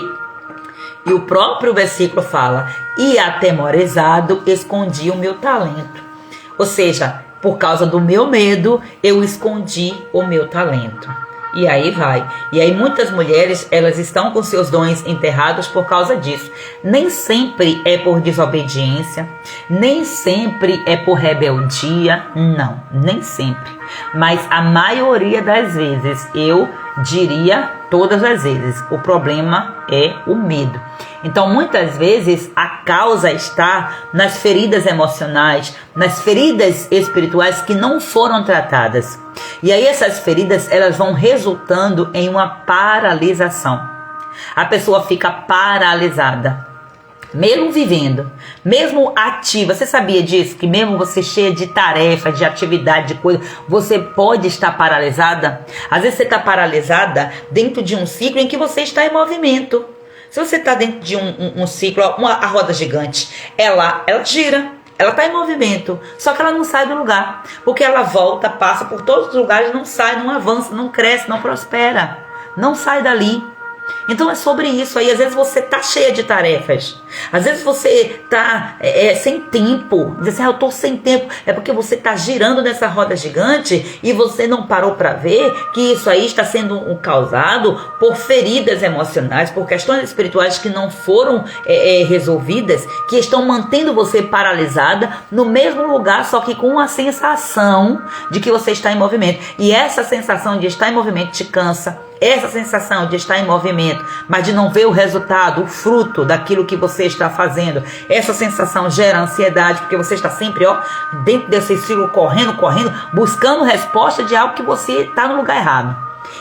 [SPEAKER 1] E o próprio versículo fala: e atemorizado escondi o meu talento. Ou seja, por causa do meu medo, eu escondi o meu talento. E aí vai. E aí muitas mulheres, elas estão com seus dons enterrados por causa disso. Nem sempre é por desobediência, nem sempre é por rebeldia, não, nem sempre. Mas a maioria das vezes, eu diria todas as vezes, o problema é o medo. Então, muitas vezes, a causa está nas feridas emocionais, nas feridas espirituais que não foram tratadas. E aí essas feridas, elas vão resultando em uma paralisação. A pessoa fica paralisada, mesmo vivendo, mesmo ativa. Você sabia disso? Que mesmo você cheia de tarefa, de atividade, de coisa, você pode estar paralisada? Às vezes você está paralisada dentro de um ciclo em que você está em movimento. Se você está dentro de um ciclo, a roda gigante, ela gira, ela está em movimento, só que ela não sai do lugar, porque ela volta, passa por todos os lugares, não sai, não avança, não cresce, não prospera, não sai dali. Então é sobre isso aí. Às vezes você tá cheia de tarefas, às vezes você tá sem tempo, diz assim, eu tô sem tempo, é porque você tá girando nessa roda gigante e você não parou para ver que isso aí está sendo causado por feridas emocionais, por questões espirituais que não foram resolvidas, que estão mantendo você paralisada no mesmo lugar, só que com a sensação de que você está em movimento. E essa sensação de estar em movimento te cansa. Essa sensação de estar em movimento, mas de não ver o resultado, o fruto daquilo que você está fazendo, essa sensação gera ansiedade, porque você está sempre dentro desse ciclo, correndo, buscando resposta de algo que você está no lugar errado.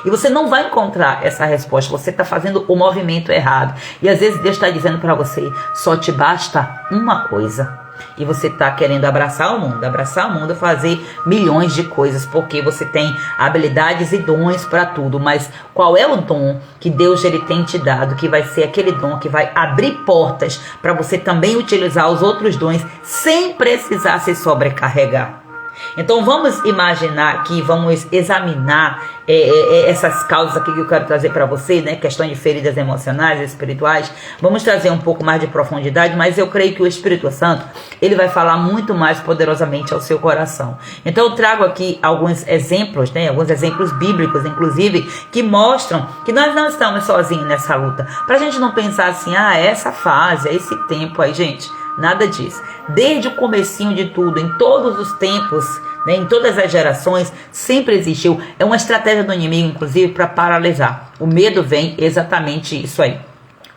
[SPEAKER 1] E você não vai encontrar essa resposta, você está fazendo o movimento errado. E às vezes Deus está dizendo para você, só te basta uma coisa. E você está querendo abraçar o mundo, fazer milhões de coisas, porque você tem habilidades e dons para tudo. Mas qual é o dom que Deus ele tem te dado, que vai ser aquele dom que vai abrir portas para você também utilizar os outros dons sem precisar se sobrecarregar? Então vamos imaginar aqui, vamos examinar essas causas aqui que eu quero trazer para você, né? Questão de feridas emocionais, espirituais. Vamos trazer um pouco mais de profundidade, mas eu creio que o Espírito Santo, ele vai falar muito mais poderosamente ao seu coração. Então eu trago aqui alguns exemplos, né? Alguns exemplos bíblicos, inclusive, que mostram que nós não estamos sozinhos nessa luta. Pra gente não pensar assim, essa fase, esse tempo aí, gente. Nada disso. Desde o comecinho de tudo, em todos os tempos, né, em todas as gerações, sempre existiu. É uma estratégia do inimigo, inclusive, para paralisar. O medo vem exatamente isso aí.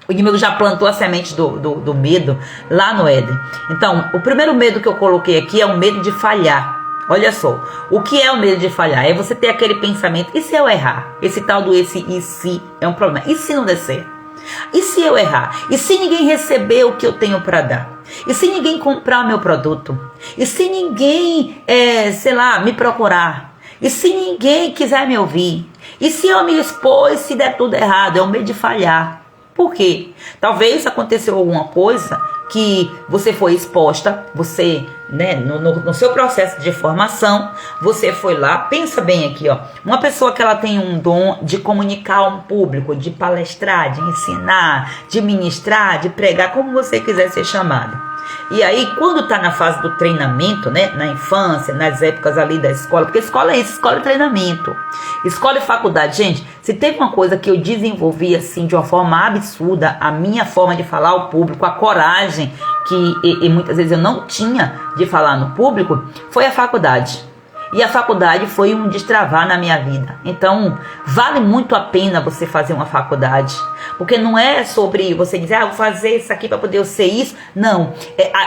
[SPEAKER 1] O inimigo já plantou a semente do medo lá no Éden. Então, o primeiro medo que eu coloquei aqui é o medo de falhar. Olha só, o que é o medo de falhar? É você ter aquele pensamento, e se eu errar? Esse tal do esse e se é um problema. E se não der certo? E se eu errar? E se ninguém receber o que eu tenho para dar? E se ninguém comprar o meu produto? E se ninguém, me procurar? E se ninguém quiser me ouvir? E se eu me expor e se der tudo errado? É o medo de falhar. Por quê? Talvez aconteceu alguma coisa que você foi exposta, você, né, no seu processo de formação, você foi lá, pensa bem aqui, uma pessoa que ela tem um dom de comunicar a um público, de palestrar, de ensinar, de ministrar, de pregar, como você quiser ser chamada. E aí, quando está na fase do treinamento, né, na infância, nas épocas ali da escola, porque escola é isso, escola é treinamento, escola e faculdade. Gente, se teve uma coisa que eu desenvolvi assim de uma forma absurda, a minha forma de falar ao público, a coragem que muitas vezes eu não tinha de falar no público, foi a faculdade. E a faculdade foi um destravar na minha vida. Então, vale muito a pena você fazer uma faculdade. Porque não é sobre você dizer, vou fazer isso aqui para poder eu ser isso. Não,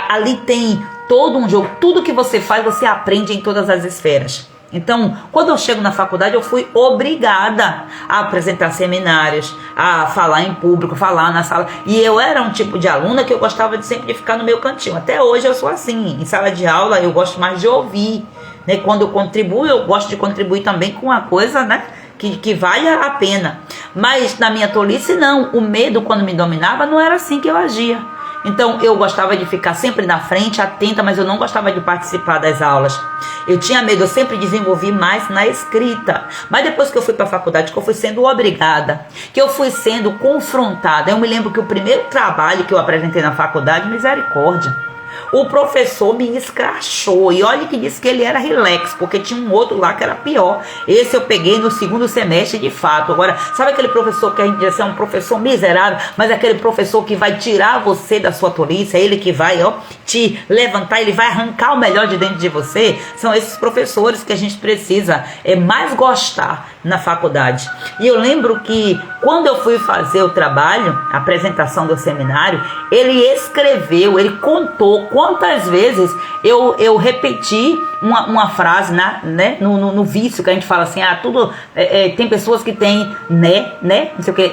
[SPEAKER 1] ali tem todo um jogo. Tudo que você faz, você aprende em todas as esferas. Então, quando eu chego na faculdade, eu fui obrigada a apresentar seminários, a falar em público, falar na sala. E eu era um tipo de aluna que eu gostava de sempre de ficar no meu cantinho. Até hoje eu sou assim. Em sala de aula, eu gosto mais de ouvir. Né? Quando eu contribuo, eu gosto de contribuir também com uma coisa, né, que valha a pena. Mas na minha tolice, não. O medo, quando me dominava, não era assim que eu agia. Então eu gostava de ficar sempre na frente, atenta, mas eu não gostava de participar das aulas. Eu tinha medo, eu sempre desenvolvi mais na escrita. Mas depois que eu fui para a faculdade, que eu fui sendo obrigada, que eu fui sendo confrontada. Eu me lembro que o primeiro trabalho que eu apresentei na faculdade, misericórdia, o professor me escrachou. E olha que disse que ele era relax, porque tinha um outro lá que era pior. Esse eu peguei no segundo semestre de fato. Agora, sabe aquele professor que a gente diz assim, é um professor miserável, mas é aquele professor que vai tirar você da sua tolice, é ele que vai te levantar, ele vai arrancar o melhor de dentro de você. São esses professores que a gente precisa mais gostar na faculdade. E eu lembro que quando eu fui fazer o trabalho, a apresentação do seminário, ele escreveu, ele contou quantas vezes eu repeti uma frase, né, no vício, que a gente fala assim, tudo, tem pessoas que tem não sei o que,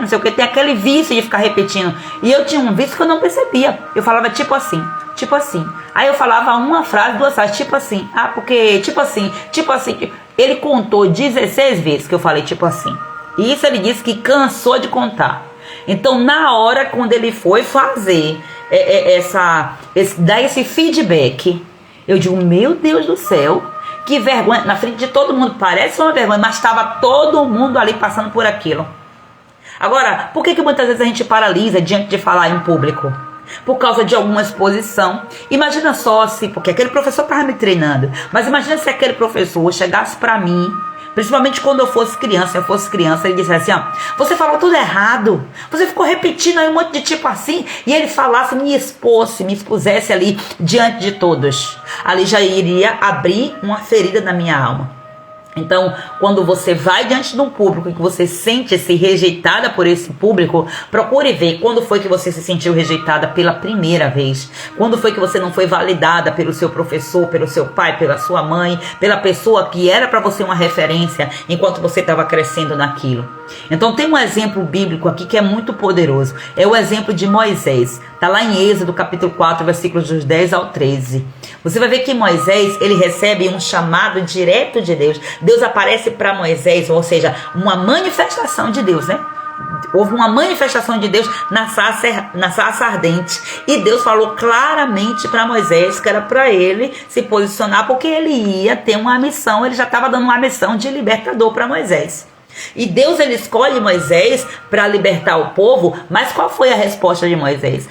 [SPEAKER 1] não sei o que, tem aquele vício de ficar repetindo. E eu tinha um vício que eu não percebia. Eu falava tipo assim. Aí eu falava uma frase, duas frases, tipo assim. Porque, tipo assim. Ele contou 16 vezes que eu falei tipo assim. E isso ele disse que cansou de contar. Então, na hora, quando ele foi fazer dar esse feedback, eu digo, meu Deus do céu, que vergonha. Na frente de todo mundo, parece uma vergonha, mas estava todo mundo ali passando por aquilo. Agora, por que muitas vezes a gente paralisa diante de falar em público? Por causa de alguma exposição. Imagina só se, porque aquele professor estava me treinando, mas imagina se aquele professor chegasse para mim, principalmente quando eu fosse criança, ele dissesse assim, você falou tudo errado, você ficou repetindo aí um monte de tipo assim, e ele falasse, me expusesse ali diante de todos. Ali já iria abrir uma ferida na minha alma. Então, quando você vai diante de um público e que você sente-se rejeitada por esse público, procure ver quando foi que você se sentiu rejeitada pela primeira vez. Quando foi que você não foi validada pelo seu professor, pelo seu pai, pela sua mãe, pela pessoa que era para você uma referência enquanto você estava crescendo naquilo. Então, tem um exemplo bíblico aqui que é muito poderoso. É o exemplo de Moisés. Está lá em Êxodo, capítulo 4, versículos dos 10 ao 13. Você vai ver que Moisés, ele recebe um chamado direto de Deus. Deus aparece para Moisés, ou seja, uma manifestação de Deus, né? Houve uma manifestação de Deus na sarça ardente. E Deus falou claramente para Moisés que era para ele se posicionar, porque ele ia ter uma missão, ele já estava dando uma missão de libertador para Moisés. E Deus, ele escolhe Moisés para libertar o povo, mas qual foi a resposta de Moisés?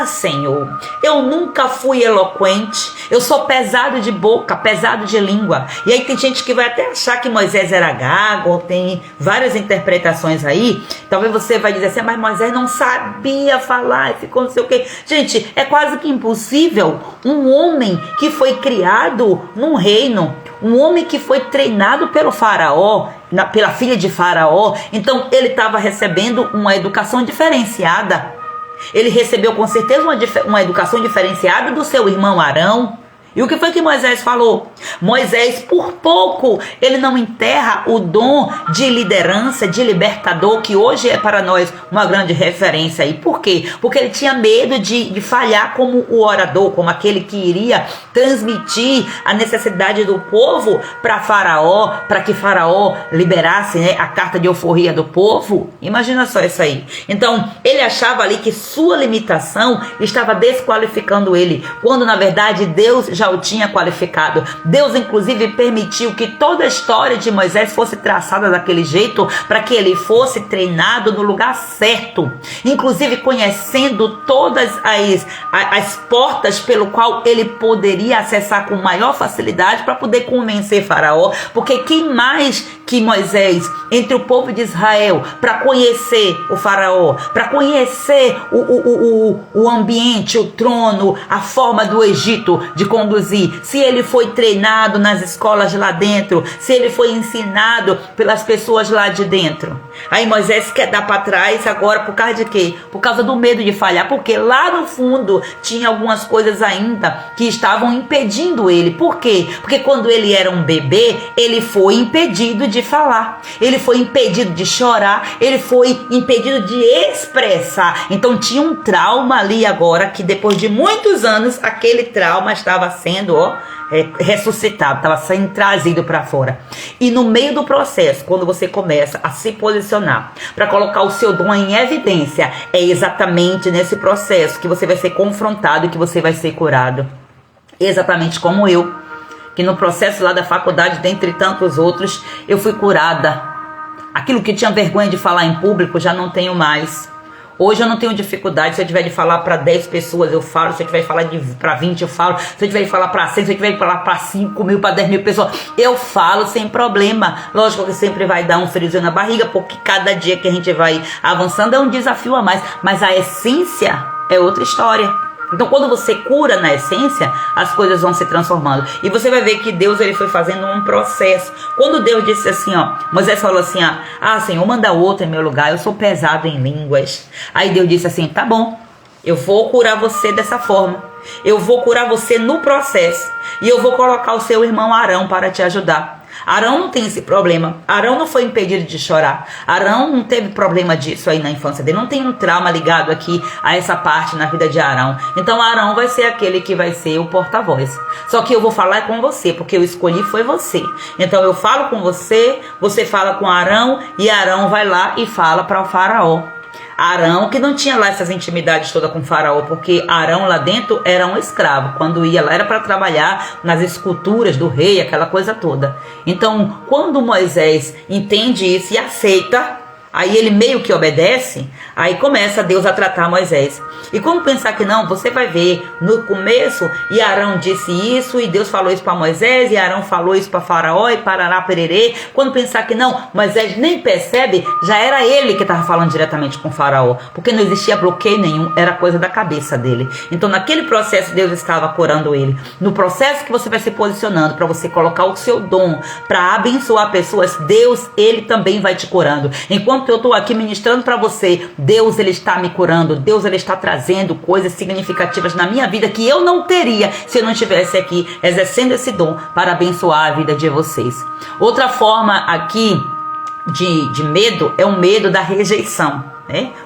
[SPEAKER 1] Senhor, eu nunca fui eloquente, eu sou pesado de boca, pesado de língua. E aí tem gente que vai até achar que Moisés era gago, ou tem várias interpretações aí. Talvez você vai dizer assim, mas Moisés não sabia falar e ficou não sei o quê. Gente, é quase que impossível um homem que foi criado num reino, um homem que foi treinado pelo faraó, pela filha de faraó, então ele estava recebendo uma educação diferenciada. Ele recebeu com certeza uma educação diferenciada do seu irmão Arão. E o que foi que Moisés falou? Moisés, por pouco, ele não enterra o dom de liderança, de libertador, que hoje é para nós uma grande referência. E por quê? Porque ele tinha medo de falhar como o orador, como aquele que iria transmitir a necessidade do povo para Faraó, para que Faraó liberasse, né, a carta de euforia do povo. Imagina só isso aí. Então, ele achava ali que sua limitação estava desqualificando ele, quando na verdade Deus já o tinha qualificado. Deus inclusive permitiu que toda a história de Moisés fosse traçada daquele jeito, para que ele fosse treinado no lugar certo, inclusive conhecendo todas as portas pelo qual ele poderia acessar com maior facilidade para poder convencer Faraó, porque quem mais que Moisés entre o povo de Israel para conhecer o Faraó, para conhecer o ambiente, o trono, a forma do Egito, de como conduzir, se ele foi treinado nas escolas lá dentro, se ele foi ensinado pelas pessoas lá de dentro. Aí Moisés quer dar para trás agora por causa de quê? Por causa do medo de falhar, porque lá no fundo tinha algumas coisas ainda que estavam impedindo ele. Por quê? Porque quando ele era um bebê, ele foi impedido de falar, ele foi impedido de chorar, ele foi impedido de expressar. Então tinha um trauma ali agora, que depois de muitos anos, aquele trauma estava sendo ressuscitado, estava sendo trazido para fora. E no meio do processo, quando você começa a se posicionar para colocar o seu dom em evidência, é exatamente nesse processo que você vai ser confrontado e que você vai ser curado. Exatamente como eu, que no processo lá da faculdade, dentre tantos outros, eu fui curada. Aquilo que tinha vergonha de falar em público, já não tenho mais. Hoje eu não tenho dificuldade. Se eu tiver de falar para 10 pessoas, eu falo. Se eu tiver de falar para 20, eu falo. Se eu tiver de falar para 100, se eu tiver de falar para 5 mil, para 10 mil pessoas, eu falo sem problema. Lógico que sempre vai dar um friozinho na barriga, porque cada dia que a gente vai avançando é um desafio a mais. Mas a essência é outra história. Então quando você cura na essência, as coisas vão se transformando. E você vai ver que Deus, ele foi fazendo um processo. Quando Deus disse assim, Moisés falou assim, Senhor, manda outro em meu lugar, eu sou pesado em línguas. Aí Deus disse assim, tá bom, eu vou curar você dessa forma. Eu vou curar você no processo. E eu vou colocar o seu irmão Arão para te ajudar. Arão não tem esse problema. Arão não foi impedido de chorar. Arão não teve problema disso aí na infância dele. Não tem um trauma ligado aqui a essa parte na vida de Arão. Então Arão vai ser aquele que vai ser o porta-voz. Só que eu vou falar com você, porque eu escolhi foi você. Então eu falo com você, você fala com Arão, e Arão vai lá e fala para o faraó. Arão, que não tinha lá essas intimidades todas com o faraó, porque Arão lá dentro era um escravo. Quando ia lá era para trabalhar nas esculturas do rei, aquela coisa toda. Então, quando Moisés entende isso e aceita, aí ele meio que obedece, aí começa Deus a tratar Moisés. E como pensar que não, você vai ver no começo, e Arão disse isso, e Deus falou isso para Moisés, e Arão falou isso para Faraó, e parará pererê. Quando pensar que não, Moisés nem percebe, já era ele que estava falando diretamente com Faraó, porque não existia bloqueio nenhum, era coisa da cabeça dele. Então naquele processo Deus estava curando ele. No processo que você vai se posicionando para você colocar o seu dom para abençoar pessoas, Deus, ele também vai te curando. Enquanto eu estou aqui ministrando para você, Deus, ele está me curando. Deus, ele está trazendo coisas significativas na minha vida que eu não teria se eu não estivesse aqui exercendo esse dom para abençoar a vida de vocês. Outra forma aqui de medo é o medo da rejeição.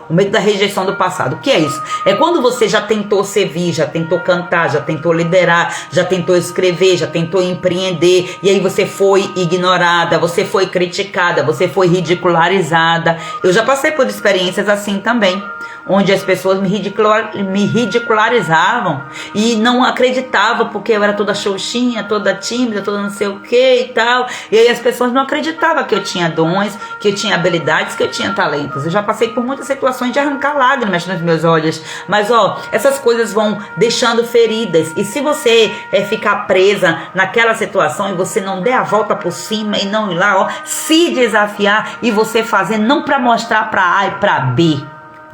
[SPEAKER 1] O medo da rejeição do passado. O que é isso? É quando você já tentou servir, já tentou cantar, já tentou liderar, já tentou escrever, já tentou empreender, e aí você foi ignorada, você foi criticada, você foi ridicularizada. Eu já passei por experiências assim também, onde as pessoas me ridicularizavam e não acreditavam, porque eu era toda xoxinha, toda tímida, toda não sei o que e tal. E aí as pessoas não acreditavam que eu tinha dons, que eu tinha habilidades, que eu tinha talentos. Eu já passei por muitas situações de arrancar lágrimas nos meus olhos. Mas essas coisas vão deixando feridas. E se você ficar presa naquela situação e você não der a volta por cima e não ir lá, se desafiar e você fazer não para mostrar para A e para B,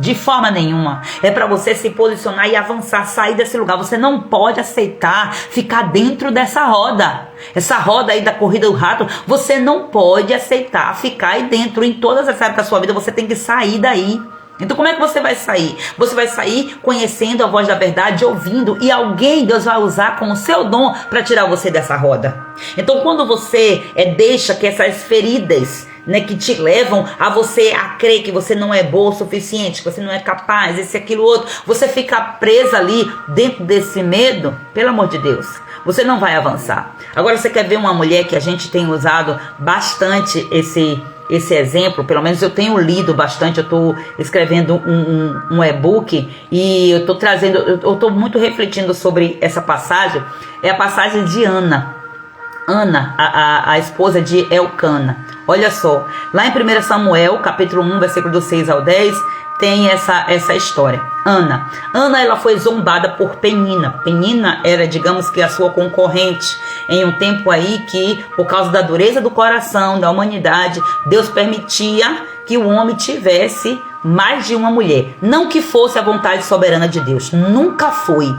[SPEAKER 1] de forma nenhuma. É para você se posicionar e avançar, sair desse lugar. Você não pode aceitar ficar dentro dessa roda. Essa roda aí da corrida do rato, você não pode aceitar ficar aí dentro. Em todas as áreas da sua vida, você tem que sair daí. Então como é que você vai sair? Você vai sair conhecendo a voz da verdade, ouvindo, e alguém Deus vai usar com o seu dom para tirar você dessa roda. Então quando você deixa que essas feridas, que te levam a você a crer que você não é boa o suficiente, que você não é capaz, esse, aquilo, outro, você fica presa ali dentro desse medo, pelo amor de Deus, você não vai avançar. Agora você quer ver uma mulher que a gente tem usado bastante esse exemplo, pelo menos eu tenho lido bastante, eu estou escrevendo um e-book e eu estou trazendo, eu estou muito refletindo sobre essa passagem, é a passagem de Ana, a esposa de Elcana. Olha só, lá em 1 Samuel, capítulo 1, versículo do 6 ao 10, tem essa história. Ana, ela foi zombada por Penina. Penina era, digamos que, a sua concorrente, em um tempo aí que, por causa da dureza do coração da humanidade, Deus permitia que o homem tivesse mais de uma mulher. Não que fosse a vontade soberana de Deus. Nunca foi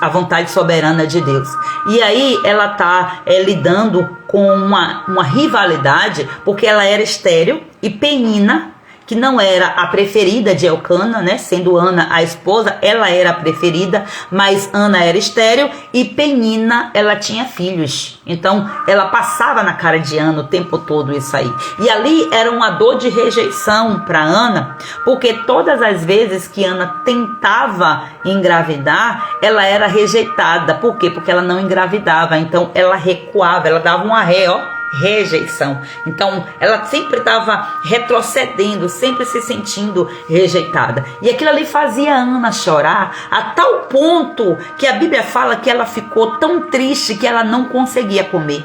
[SPEAKER 1] a vontade soberana de Deus. E aí ela está lidando com uma rivalidade, porque ela era estéril e Penina, que não era a preferida de Elcana, né? Sendo Ana a esposa, ela era a preferida, mas Ana era estéril e Penina, ela tinha filhos. Então, ela passava na cara de Ana o tempo todo isso aí. E ali era uma dor de rejeição para Ana, porque todas as vezes que Ana tentava engravidar, ela era rejeitada. Por quê? Porque ela não engravidava. Então, ela recuava, ela dava um arré, rejeição. Então ela sempre estava retrocedendo, sempre se sentindo rejeitada, e aquilo ali fazia a Ana chorar a tal ponto que a Bíblia fala que ela ficou tão triste que ela não conseguia comer,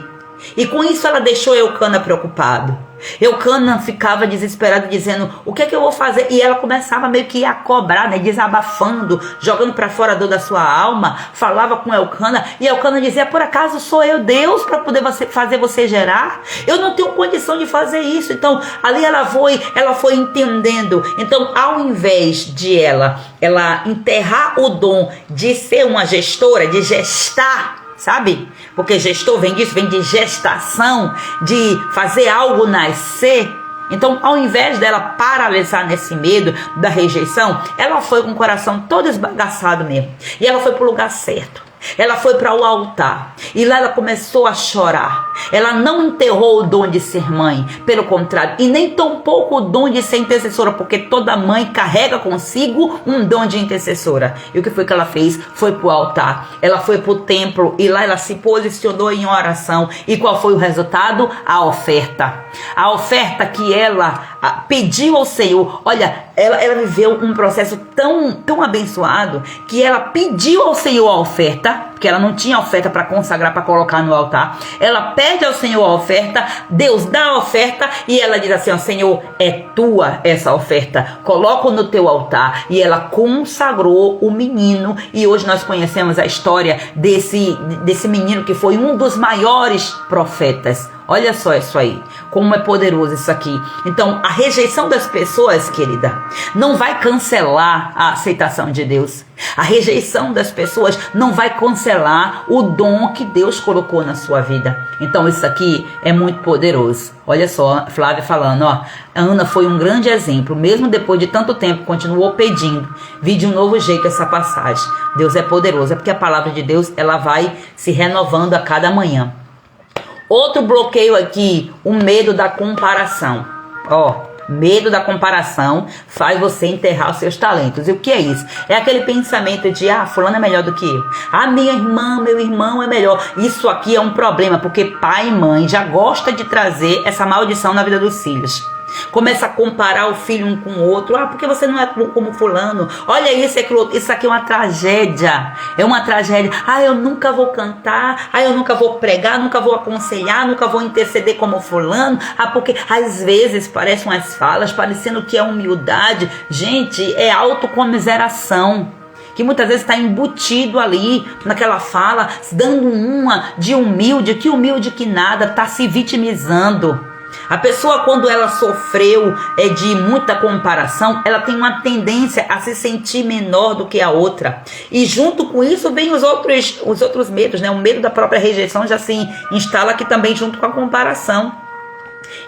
[SPEAKER 1] e com isso ela deixou Elcana preocupado. Elcana ficava desesperada, dizendo: o que é que eu vou fazer? E ela começava meio que a cobrar, né, desabafando, jogando para fora a dor da sua alma. Falava com Elcana, e Elcana dizia: por acaso sou eu Deus para poder fazer você gerar? Eu não tenho condição de fazer isso. Então ali ela foi entendendo. Então, ao invés de ela enterrar o dom de ser uma gestora, de gestar, sabe? Porque gestor vem disso, vem de gestação, de fazer algo nascer. Então, ao invés dela paralisar nesse medo da rejeição, ela foi com o coração todo esbagaçado mesmo. E ela foi para o lugar certo. Ela foi para o altar e lá ela começou a chorar. Ela não enterrou o dom de ser mãe, pelo contrário, e nem tampouco o dom de ser intercessora, porque toda mãe carrega consigo um dom de intercessora. E o que foi que ela fez? Foi para o altar. Ela foi para o templo e lá ela se posicionou em oração. E qual foi o resultado? A oferta. A oferta que ela pediu ao Senhor. Olha, ela viveu um processo tão abençoado que ela pediu ao Senhor a oferta, porque ela não tinha oferta para consagrar, para colocar no altar. Ela pede ao Senhor a oferta, Deus dá a oferta e ela diz assim: ó, Senhor, é tua essa oferta, coloca no teu altar. E ela consagrou o menino, e hoje nós conhecemos a história desse menino que foi um dos maiores profetas. Olha só isso aí, como é poderoso isso aqui. Então, a rejeição das pessoas, querida, não vai cancelar a aceitação de Deus. A rejeição das pessoas não vai cancelar o dom que Deus colocou na sua vida. Então, isso aqui é muito poderoso. Olha só, Flávia falando, ó, Ana foi um grande exemplo. Mesmo depois de tanto tempo, continuou pedindo. Vi de um novo jeito essa passagem. Deus é poderoso, é porque a palavra de Deus, ela vai se renovando a cada manhã. Outro bloqueio aqui, o medo da comparação. Medo da comparação faz você enterrar os seus talentos. E o que é isso? É aquele pensamento de: fulano é melhor do que eu. Minha irmã, meu irmão é melhor. Isso aqui é um problema, porque pai e mãe já gosta de trazer essa maldição na vida dos filhos. Começa a comparar o filho um com o outro. Porque você não é como fulano. Olha isso, isso aqui é uma tragédia. É uma tragédia. Eu nunca vou cantar. Eu nunca vou pregar, nunca vou aconselhar, nunca vou interceder como fulano. Porque às vezes parecem umas falas parecendo que é humildade. Gente, é autocomiseração, que muitas vezes está embutido ali naquela fala, dando uma de humilde, que nada, está se vitimizando. A pessoa, quando ela sofreu de muita comparação, ela tem uma tendência a se sentir menor do que a outra. E junto com isso vem os outros medos, né? O medo da própria rejeição já se instala aqui também junto com a comparação.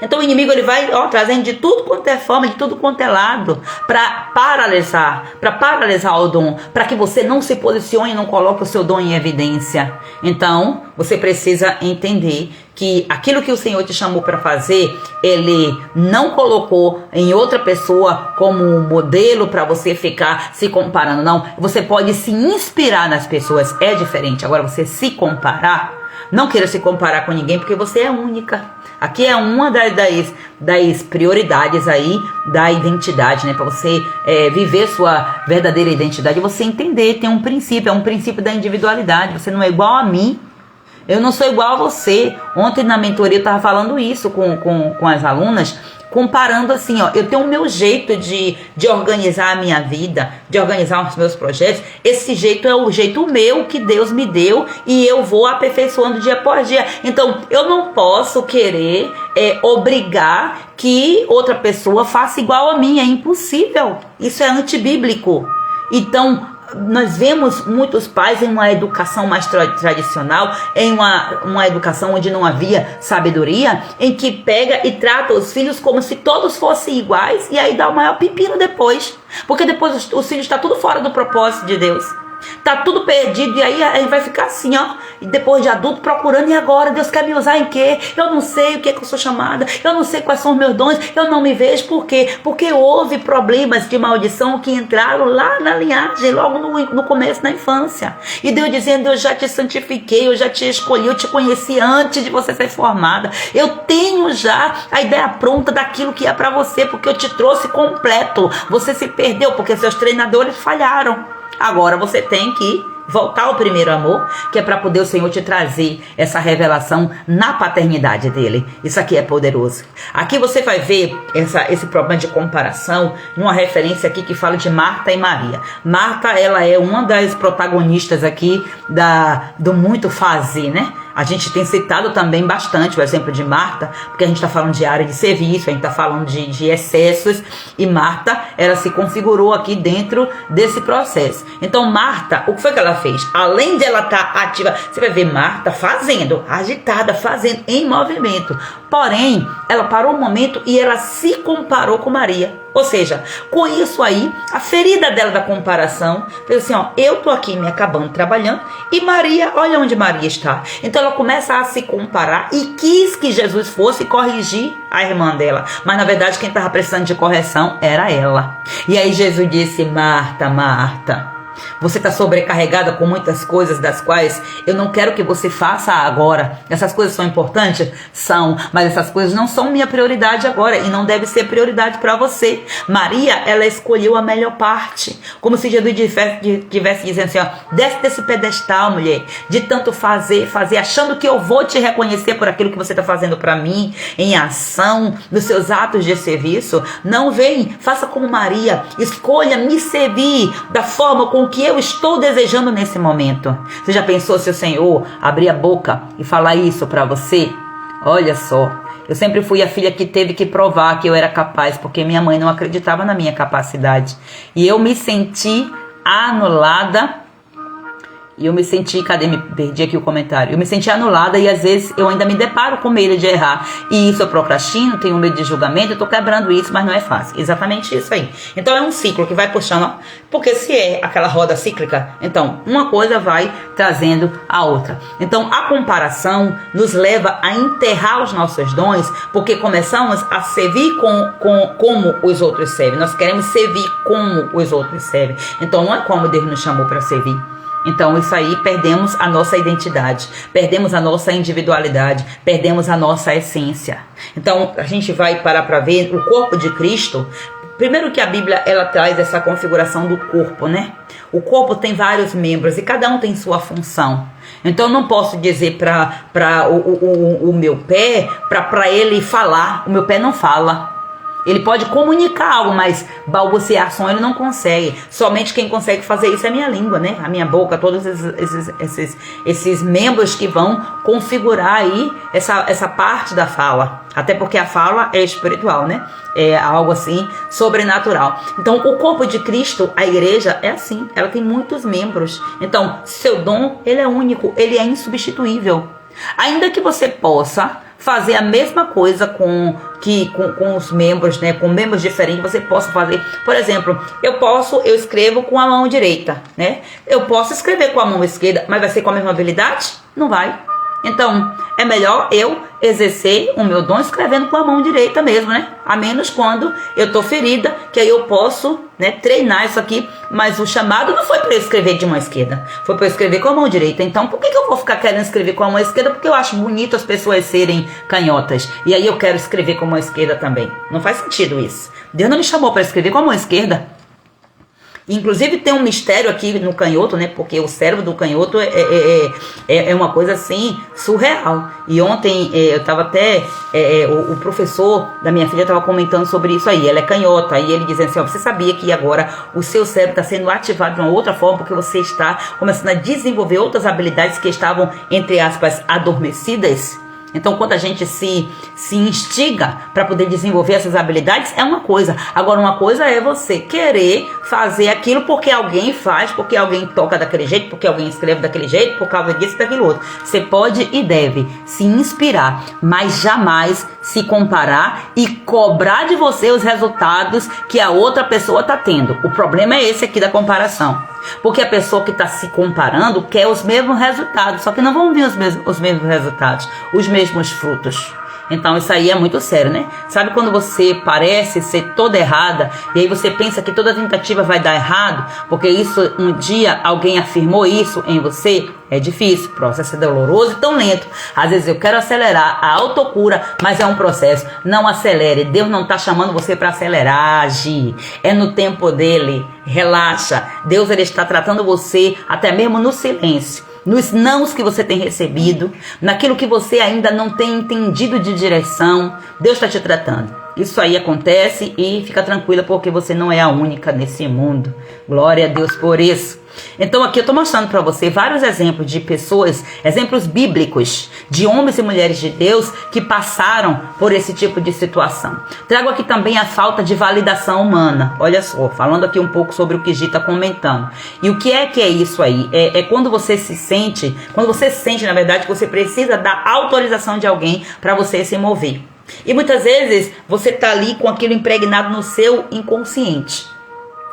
[SPEAKER 1] Então o inimigo, ele vai trazendo de tudo quanto é forma, de tudo quanto é lado, para paralisar o dom, para que você não se posicione e não coloque o seu dom em evidência. Então você precisa entender que aquilo que o Senhor te chamou para fazer, Ele não colocou em outra pessoa como um modelo para você ficar se comparando. Não, você pode se inspirar nas pessoas, é diferente. Agora, você se comparar, não queira se comparar com ninguém, porque você é única. Aqui é uma das prioridades aí da identidade, né? Para você viver sua verdadeira identidade, você entender, tem um princípio, é um princípio da individualidade. Você não é igual a mim, Eu não sou igual a você. Ontem na mentoria eu estava falando isso com as alunas, comparando assim, ó, eu tenho o meu jeito de organizar a minha vida, de organizar os meus projetos. Esse jeito é o jeito meu que Deus me deu e eu vou aperfeiçoando dia após dia. Então, eu não posso querer obrigar que outra pessoa faça igual a mim. É impossível. Isso é antibíblico. Então, nós vemos muitos pais em uma educação mais tradicional, em uma educação onde não havia sabedoria, em que pega e trata os filhos como se todos fossem iguais, e aí dá o maior pepino depois, porque depois os filhos estão tudo fora do propósito de Deus, tá tudo perdido, e aí a gente vai ficar assim, ó, e depois de adulto procurando, e agora Deus quer me usar em quê? Eu não sei o que é que eu sou chamada, eu não sei quais são os meus dons, eu não me vejo. Por quê? Porque houve problemas de maldição que entraram lá na linhagem, logo no começo da infância, e Deus dizendo: eu já te santifiquei, eu já te escolhi, eu te conheci antes de você ser formada, eu tenho já a ideia pronta daquilo que é para você, porque eu te trouxe completo. Você se perdeu porque seus treinadores falharam. Agora você tem que voltar ao primeiro amor, que é para poder o Senhor te trazer essa revelação na paternidade dele. Isso aqui é poderoso. Aqui você vai ver esse problema de comparação numa referência aqui que fala de Marta e Maria. Marta, ela é uma das protagonistas aqui do muito fazer, né? A gente tem citado também bastante o exemplo de Marta, porque a gente está falando de área de serviço, a gente está falando de excessos, e Marta, ela se configurou aqui dentro desse processo. Então Marta, o que foi que ela fez? Além de ela estar ativa, você vai ver Marta fazendo, agitada, fazendo, em movimento. Porém, ela parou um momento e ela se comparou com Maria. Ou seja, com isso aí, a ferida dela da comparação, fez assim, ó, eu tô aqui me acabando trabalhando, e Maria, olha onde Maria está. Então ela começa a se comparar e quis que Jesus fosse corrigir a irmã dela. Mas na verdade quem estava precisando de correção era ela. E aí Jesus disse: Marta, Marta, você está sobrecarregada com muitas coisas das quais eu não quero que você faça agora. Essas coisas são importantes? São, mas essas coisas não são minha prioridade agora e não deve ser prioridade para você. Maria, ela escolheu a melhor parte, como se Jesus estivesse dizendo assim, ó, desce desse pedestal, mulher, de tanto fazer, achando que eu vou te reconhecer por aquilo que você está fazendo para mim, em ação, nos seus atos de serviço. Não vem, faça como Maria, escolha me servir da forma com que eu estou desejando nesse momento. Você já pensou se o Senhor abrir a boca e falar isso para você? Olha só, eu sempre fui a filha que teve que provar que eu era capaz, porque minha mãe não acreditava na minha capacidade. E eu me senti anulada. E eu me senti, perdi aqui o comentário. Eu me senti anulada e às vezes eu ainda me deparo com medo de errar. E isso eu procrastino, tenho medo de julgamento, eu tô quebrando isso, mas não é fácil. Exatamente isso aí. Então é um ciclo que vai puxando, ó, porque se é aquela roda cíclica, então uma coisa vai trazendo a outra. Então a comparação nos leva a enterrar os nossos dons, porque começamos a servir como os outros servem. Nós queremos servir como os outros servem. Então não é como Deus nos chamou para servir. Então isso aí, perdemos a nossa identidade, perdemos a nossa individualidade, perdemos a nossa essência. Então a gente vai parar para ver o corpo de Cristo. Primeiro que a Bíblia, ela traz essa configuração do corpo, né? O corpo tem vários membros e cada um tem sua função. Então eu não posso dizer para o meu pé, para ele falar. O meu pé não fala. Ele pode comunicar algo, mas balbuciar som ele não consegue. Somente quem consegue fazer isso é a minha língua, né? A minha boca, todos esses membros que vão configurar aí essa parte da fala. Até porque a fala é espiritual, né? É algo assim sobrenatural. Então o corpo de Cristo, a igreja, é assim. Ela tem muitos membros. Então seu dom, ele é único, ele é insubstituível. Ainda que você possa fazer a mesma coisa com os membros, né? Com membros diferentes, você possa fazer. Por exemplo, eu escrevo com a mão direita, né? Eu posso escrever com a mão esquerda, mas vai ser com a mesma habilidade? Não vai. Então, é melhor eu exercer o meu dom escrevendo com a mão direita mesmo, né? A menos quando eu tô ferida, que aí eu posso, né, treinar isso aqui. Mas o chamado não foi para eu escrever de mão esquerda, foi para eu escrever com a mão direita. Então, por que eu vou ficar querendo escrever com a mão esquerda? Porque eu acho bonito as pessoas serem canhotas. E aí eu quero escrever com a mão esquerda também. Não faz sentido isso. Deus não me chamou para escrever com a mão esquerda. Inclusive tem um mistério aqui no canhoto, né? Porque o cérebro do canhoto é uma coisa assim surreal. E ontem eu tava até o professor da minha filha estava comentando sobre isso aí. Ela é canhota e ele dizendo assim: ó, você sabia que agora o seu cérebro está sendo ativado de uma outra forma porque você está começando a desenvolver outras habilidades que estavam, entre aspas, adormecidas? Então, quando a gente se instiga para poder desenvolver essas habilidades, é uma coisa. Agora, uma coisa é você querer fazer aquilo porque alguém faz, porque alguém toca daquele jeito, porque alguém escreve daquele jeito, por causa disso e daquilo outro. Você pode e deve se inspirar, mas jamais se comparar e cobrar de você os resultados que a outra pessoa está tendo. O problema é esse aqui da comparação. Porque a pessoa que está se comparando quer os mesmos resultados, só que não vão vir os mesmos resultados, os mesmos frutos. Então isso aí é muito sério, né? Sabe quando você parece ser toda errada e aí você pensa que toda tentativa vai dar errado, porque isso um dia alguém afirmou isso em você? É difícil, o processo é doloroso e tão lento. Às vezes eu quero acelerar a autocura, mas é um processo. Não acelere, Deus não está chamando você para acelerar, agir. É no tempo dele, relaxa. Deus ele está tratando você até mesmo no silêncio. Nos nãos que você tem recebido, naquilo que você ainda não tem entendido de direção, Deus está te tratando. Isso aí acontece e fica tranquila porque você não é a única nesse mundo. Glória a Deus por isso. Então aqui eu estou mostrando para você vários exemplos de pessoas, exemplos bíblicos, de homens e mulheres de Deus que passaram por esse tipo de situação. Trago aqui também a falta de validação humana. Olha só, falando aqui um pouco sobre o que Gi está comentando. E o que é isso aí? É quando você sente, na verdade, que você precisa da autorização de alguém para você se mover. E muitas vezes você está ali com aquilo impregnado no seu inconsciente.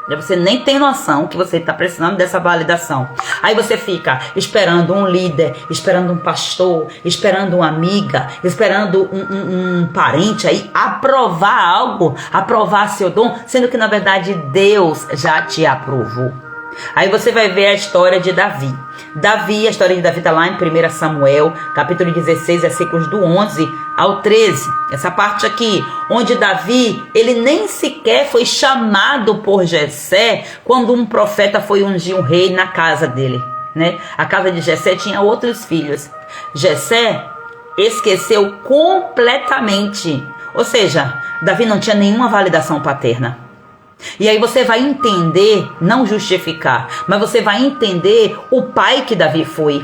[SPEAKER 1] Você nem tem noção que você está precisando dessa validação. Aí você fica esperando um líder, esperando um pastor, esperando uma amiga, esperando um parente aí aprovar algo, aprovar seu dom, sendo que na verdade Deus já te aprovou. Aí você vai ver a história de Davi. A história de Davi está lá em 1 Samuel, capítulo 16, versículos do 11 ao 13. Essa parte aqui, onde Davi, ele nem sequer foi chamado por Jessé quando um profeta foi ungir um rei na casa dele, né? A casa de Jessé tinha outros filhos. Jessé esqueceu completamente. Ou seja, Davi não tinha nenhuma validação paterna. E aí você vai entender, não justificar, mas você vai entender o pai que Davi foi.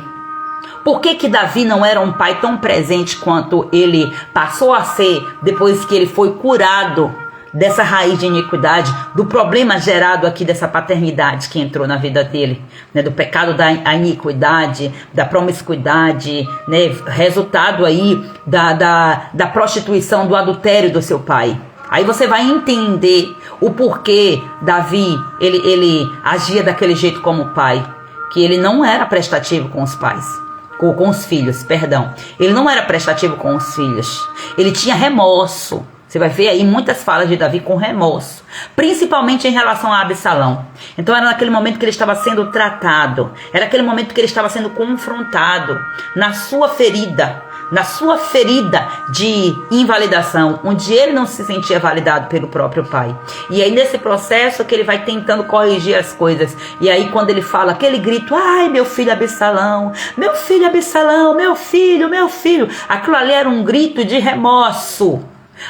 [SPEAKER 1] Por que Davi não era um pai tão presente quanto ele passou a ser depois que ele foi curado dessa raiz de iniquidade, do problema gerado aqui dessa paternidade que entrou na vida dele, né, do pecado da iniquidade, da promiscuidade, né, resultado aí da prostituição, do adultério do seu pai. Aí você vai entender o porquê Davi, ele agia daquele jeito como pai. Que ele não era prestativo com os pais. Com os filhos, perdão. Ele não era prestativo com os filhos. Ele tinha remorso. Você vai ver aí muitas falas de Davi com remorso. Principalmente em relação a Absalão. Então era naquele momento que ele estava sendo tratado. Era aquele momento que ele estava sendo confrontado. Na sua ferida de invalidação, onde ele não se sentia validado pelo próprio pai. E aí nesse processo que ele vai tentando corrigir as coisas. E aí quando ele fala aquele grito, ai meu filho Absalão, meu filho Absalão, meu filho. Aquilo ali era um grito de remorso.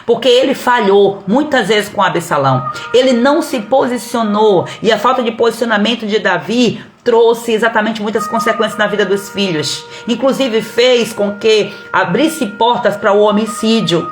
[SPEAKER 1] Porque ele falhou muitas vezes com Absalão. Ele não se posicionou. E a falta de posicionamento de Davi trouxe exatamente muitas consequências na vida dos filhos. Inclusive fez com que abrisse portas para o homicídio.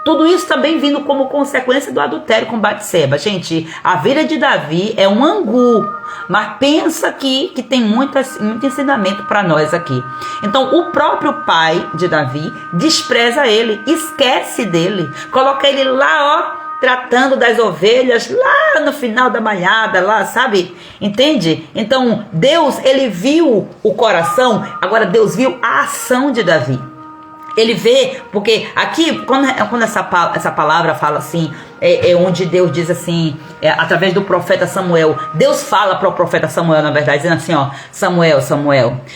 [SPEAKER 1] Tudo isso também vindo como consequência do adultério com Batseba. Gente, a vida de Davi é um angu. Mas pensa que tem muito ensinamento para nós aqui. Então o próprio pai de Davi despreza ele, esquece dele. Coloca ele lá, tratando das ovelhas, lá no final da manhada, lá, sabe? Entende? Então Deus, ele viu o coração, agora Deus viu a ação de Davi. Ele vê, porque aqui, quando essa palavra fala assim, onde Deus diz assim, através do profeta Samuel, Deus fala para o profeta Samuel, na verdade, dizendo assim, ó, Samuel,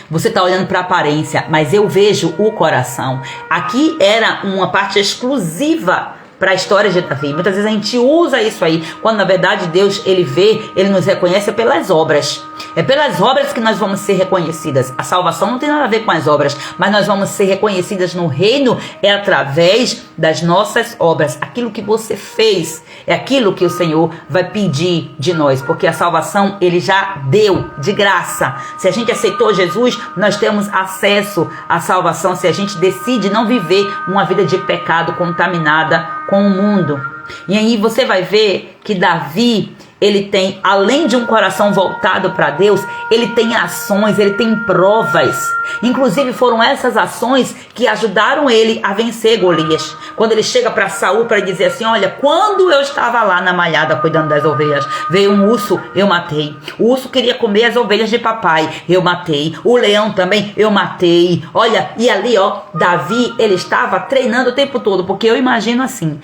[SPEAKER 1] você está olhando para a aparência, mas eu vejo o coração. Aqui era uma parte exclusiva para a história de Davi. Muitas vezes a gente usa isso aí, quando na verdade Deus, ele nos reconhece pelas obras. É pelas obras que nós vamos ser reconhecidas. A salvação não tem nada a ver com as obras, mas nós vamos ser reconhecidas no reino é através das nossas obras. Aquilo que você fez é aquilo que o Senhor vai pedir de nós, porque a salvação ele já deu de graça. Se a gente aceitou Jesus, nós temos acesso à salvação, se a gente decide não viver uma vida de pecado contaminada com o mundo. E aí você vai ver que Davi, ele tem, além de um coração voltado para Deus, ele tem ações, ele tem provas. Inclusive foram essas ações que ajudaram ele a vencer Golias. Quando ele chega para Saul para dizer assim, olha, quando eu estava lá na malhada cuidando das ovelhas, veio um urso, eu matei. O urso queria comer as ovelhas de papai, eu matei. O leão também, eu matei. Olha, e ali ó, Davi, ele estava treinando o tempo todo, porque eu imagino assim,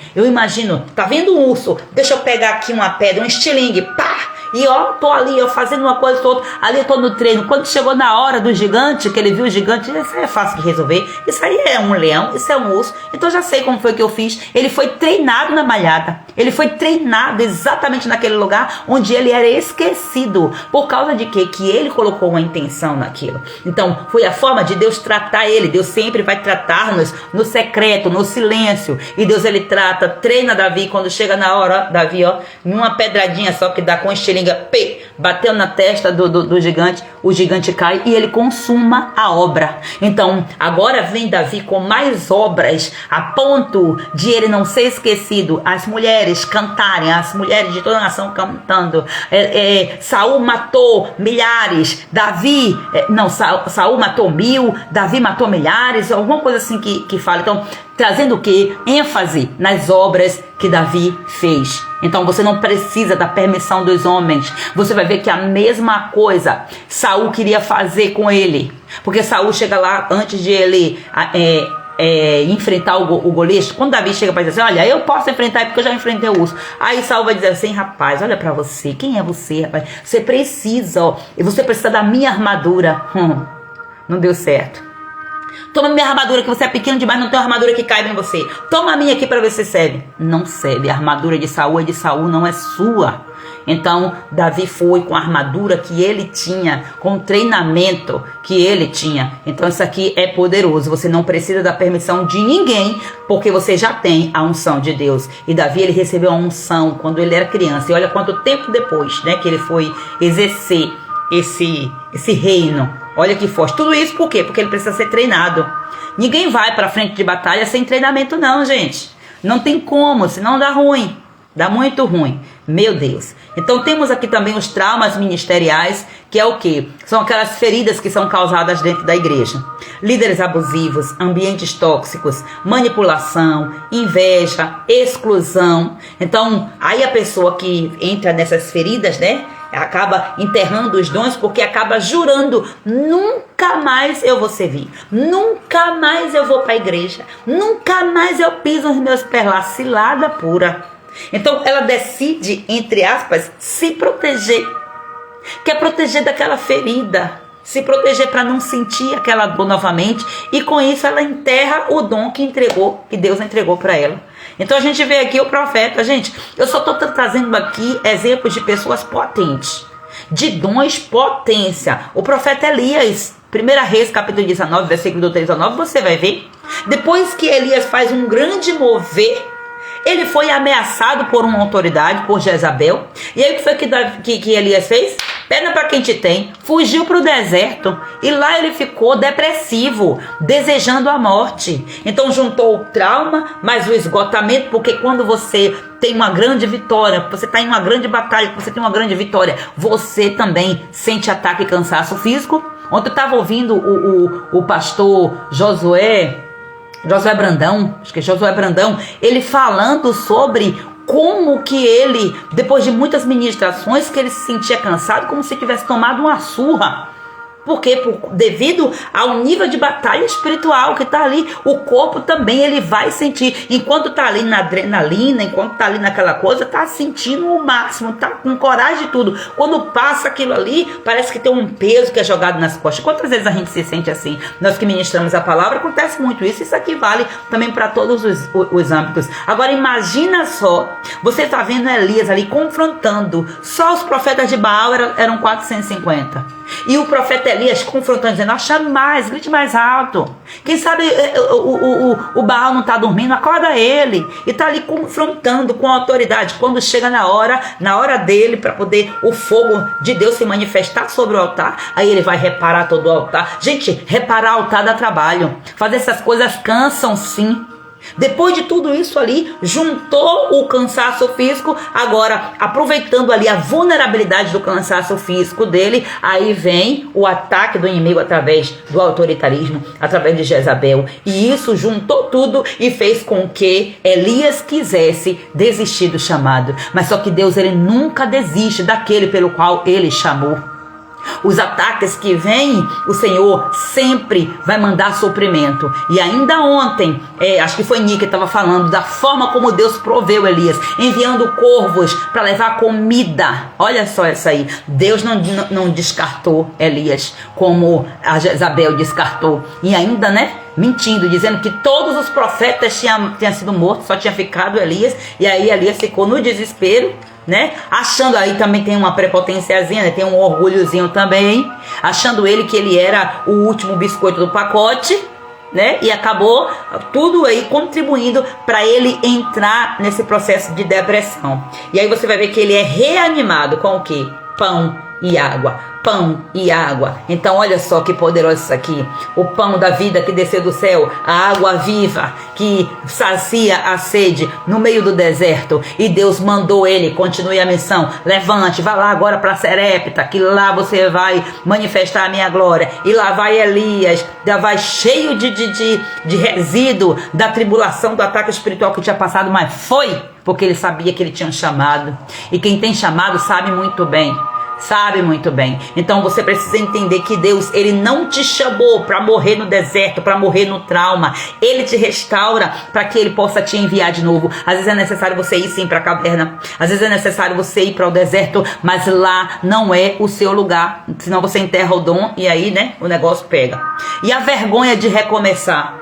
[SPEAKER 1] tá vendo um urso? Deixa eu pegar aqui uma pedra, um estilingue, pá! E ó, tô ali, eu fazendo uma coisa toda, ali eu tô no treino. Quando chegou na hora do gigante, que ele viu o gigante, isso aí é fácil de resolver. Isso aí é um leão, isso é um urso. Então eu já sei como foi que eu fiz. Ele foi treinado na malhada. Ele foi treinado exatamente naquele lugar onde ele era esquecido. Por causa de quê? Que ele colocou uma intenção naquilo. Então foi a forma de Deus tratar ele. Deus sempre vai tratar-nos no secreto, no silêncio. E Deus ele treina Davi. Quando chega na hora, Davi, ó, numa pedradinha só que dá com estilingue, bateu na testa do gigante, o gigante cai e ele consuma a obra. Então agora vem Davi com mais obras, a ponto de ele não ser esquecido. As mulheres cantarem, as mulheres de toda a nação cantando. Saul matou milhares, Davi Saul matou 1000, Davi matou milhares, alguma coisa assim que fala. Então trazendo o que? ênfase nas obras que Davi fez. Então você não precisa da permissão dos homens. Você vai ver que a mesma coisa Saul queria fazer com ele, porque Saul chega lá antes de ele enfrentar o Golias. Quando Davi chega para dizer assim, olha, eu posso enfrentar porque eu já enfrentei o urso. Aí Saul vai dizer assim, rapaz, olha para você, quem é você, rapaz? Você precisa, e você precisa da minha armadura. Não deu certo. Toma minha armadura, que você é pequeno demais, não tem uma armadura que caiba em você. Toma a minha aqui para ver se serve. Não serve. A armadura de Saul é de Saul, não é sua. Então Davi foi com a armadura que ele tinha, com o treinamento que ele tinha. Então isso aqui é poderoso. Você não precisa da permissão de ninguém, porque você já tem a unção de Deus. E Davi, ele recebeu a unção quando ele era criança. E olha quanto tempo depois, né, que ele foi exercer esse reino. Olha que forte. Tudo isso por quê? Porque ele precisa ser treinado. Ninguém vai para frente de batalha sem treinamento não, gente. Não tem como, senão dá ruim. Dá muito ruim. Meu Deus. Então temos aqui também os traumas ministeriais, que é o quê? São aquelas feridas que são causadas dentro da igreja. Líderes abusivos, ambientes tóxicos, manipulação, inveja, exclusão. Então, aí a pessoa que entra nessas feridas, né, acaba enterrando os dons, porque acaba jurando, nunca mais eu vou servir, nunca mais eu vou para a igreja, nunca mais eu piso os meus pés lá, cilada pura. Então ela decide, entre aspas, se proteger. Quer proteger daquela ferida, se proteger para não sentir aquela dor novamente, e com isso ela enterra o dom que Deus entregou para ela. Então a gente vê aqui o profeta, gente, eu só estou trazendo aqui exemplos de pessoas potentes, de dons potência. O profeta Elias, 1 Reis capítulo 19, versículo 3 a 9, você vai ver. Depois que Elias faz um grande mover, ele foi ameaçado por uma autoridade, por Jezabel. E aí o que foi que Elias fez? Perna para quem te tem, fugiu para o deserto. E lá ele ficou depressivo, desejando a morte. Então juntou o trauma, mas o esgotamento, porque quando você tem uma grande vitória, você está em uma grande batalha, você tem uma grande vitória, você também sente ataque e cansaço físico. Ontem eu estava ouvindo o pastor Josué Brandão, acho que é Josué Brandão, ele falando sobre como que ele, depois de muitas ministrações, que ele se sentia cansado, como se tivesse tomado uma surra. Por quê? Devido ao nível de batalha espiritual que está ali, o corpo também ele vai sentir. Enquanto está ali na adrenalina, enquanto está ali naquela coisa, está sentindo o máximo, está com coragem de tudo. Quando passa aquilo ali, parece que tem um peso que é jogado nas costas. Quantas vezes a gente se sente assim? Nós que ministramos a palavra, acontece muito isso. Isso aqui vale também para todos os âmbitos. Agora imagina só, você está vendo Elias ali confrontando. Só os profetas de Baal eram 450. E o profeta Elias confrontando, dizendo: chame mais, grite mais alto. Quem sabe o Baal não está dormindo, acorda ele. E está ali confrontando com autoridade. Quando chega na hora dele, para poder o fogo de Deus se manifestar sobre o altar, aí ele vai reparar todo o altar. Gente, reparar altar dá trabalho. Fazer essas coisas cansam, sim. Depois de tudo isso ali, juntou o cansaço físico, agora aproveitando ali a vulnerabilidade do cansaço físico dele, aí vem o ataque do inimigo através do autoritarismo, através de Jezabel, e isso juntou tudo e fez com que Elias quisesse desistir do chamado. Mas só que Deus, ele nunca desiste daquele pelo qual ele chamou. Os ataques que vêm, o Senhor sempre vai mandar suprimento. E ainda ontem, acho que foi Nick que estava falando da forma como Deus proveu Elias, enviando corvos para levar comida. Olha só essa aí. Deus não descartou Elias como a Jezabel descartou. E ainda, mentindo, dizendo que todos os profetas tinham sido mortos, só tinha ficado Elias. E aí Elias ficou no desespero, achando, aí também tem uma prepotênciazinha, tem um orgulhozinho também, achando ele que ele era o último biscoito do pacote, e acabou tudo aí contribuindo para ele entrar nesse processo de depressão. E aí você vai ver que ele é reanimado com o quê? Pão e água. Pão e água. Então olha só que poderoso isso aqui. O pão da vida que desceu do céu, a água viva que sacia a sede no meio do deserto. E Deus mandou ele, continue a missão, levante, vá lá agora para Serepta, que lá você vai manifestar a minha glória. E lá vai Elias, já vai cheio de resíduo da tribulação, do ataque espiritual que tinha passado, mas foi porque ele sabia que ele tinha um chamado. E quem tem chamado sabe muito bem. Sabe muito bem. Então você precisa entender que Deus, ele não te chamou para morrer no deserto, para morrer no trauma. Ele te restaura para que ele possa te enviar de novo. Às vezes é necessário você ir sim para a caverna, às vezes é necessário você ir para o deserto, mas lá não é o seu lugar, senão você enterra o dom e aí o negócio pega. E a vergonha de recomeçar.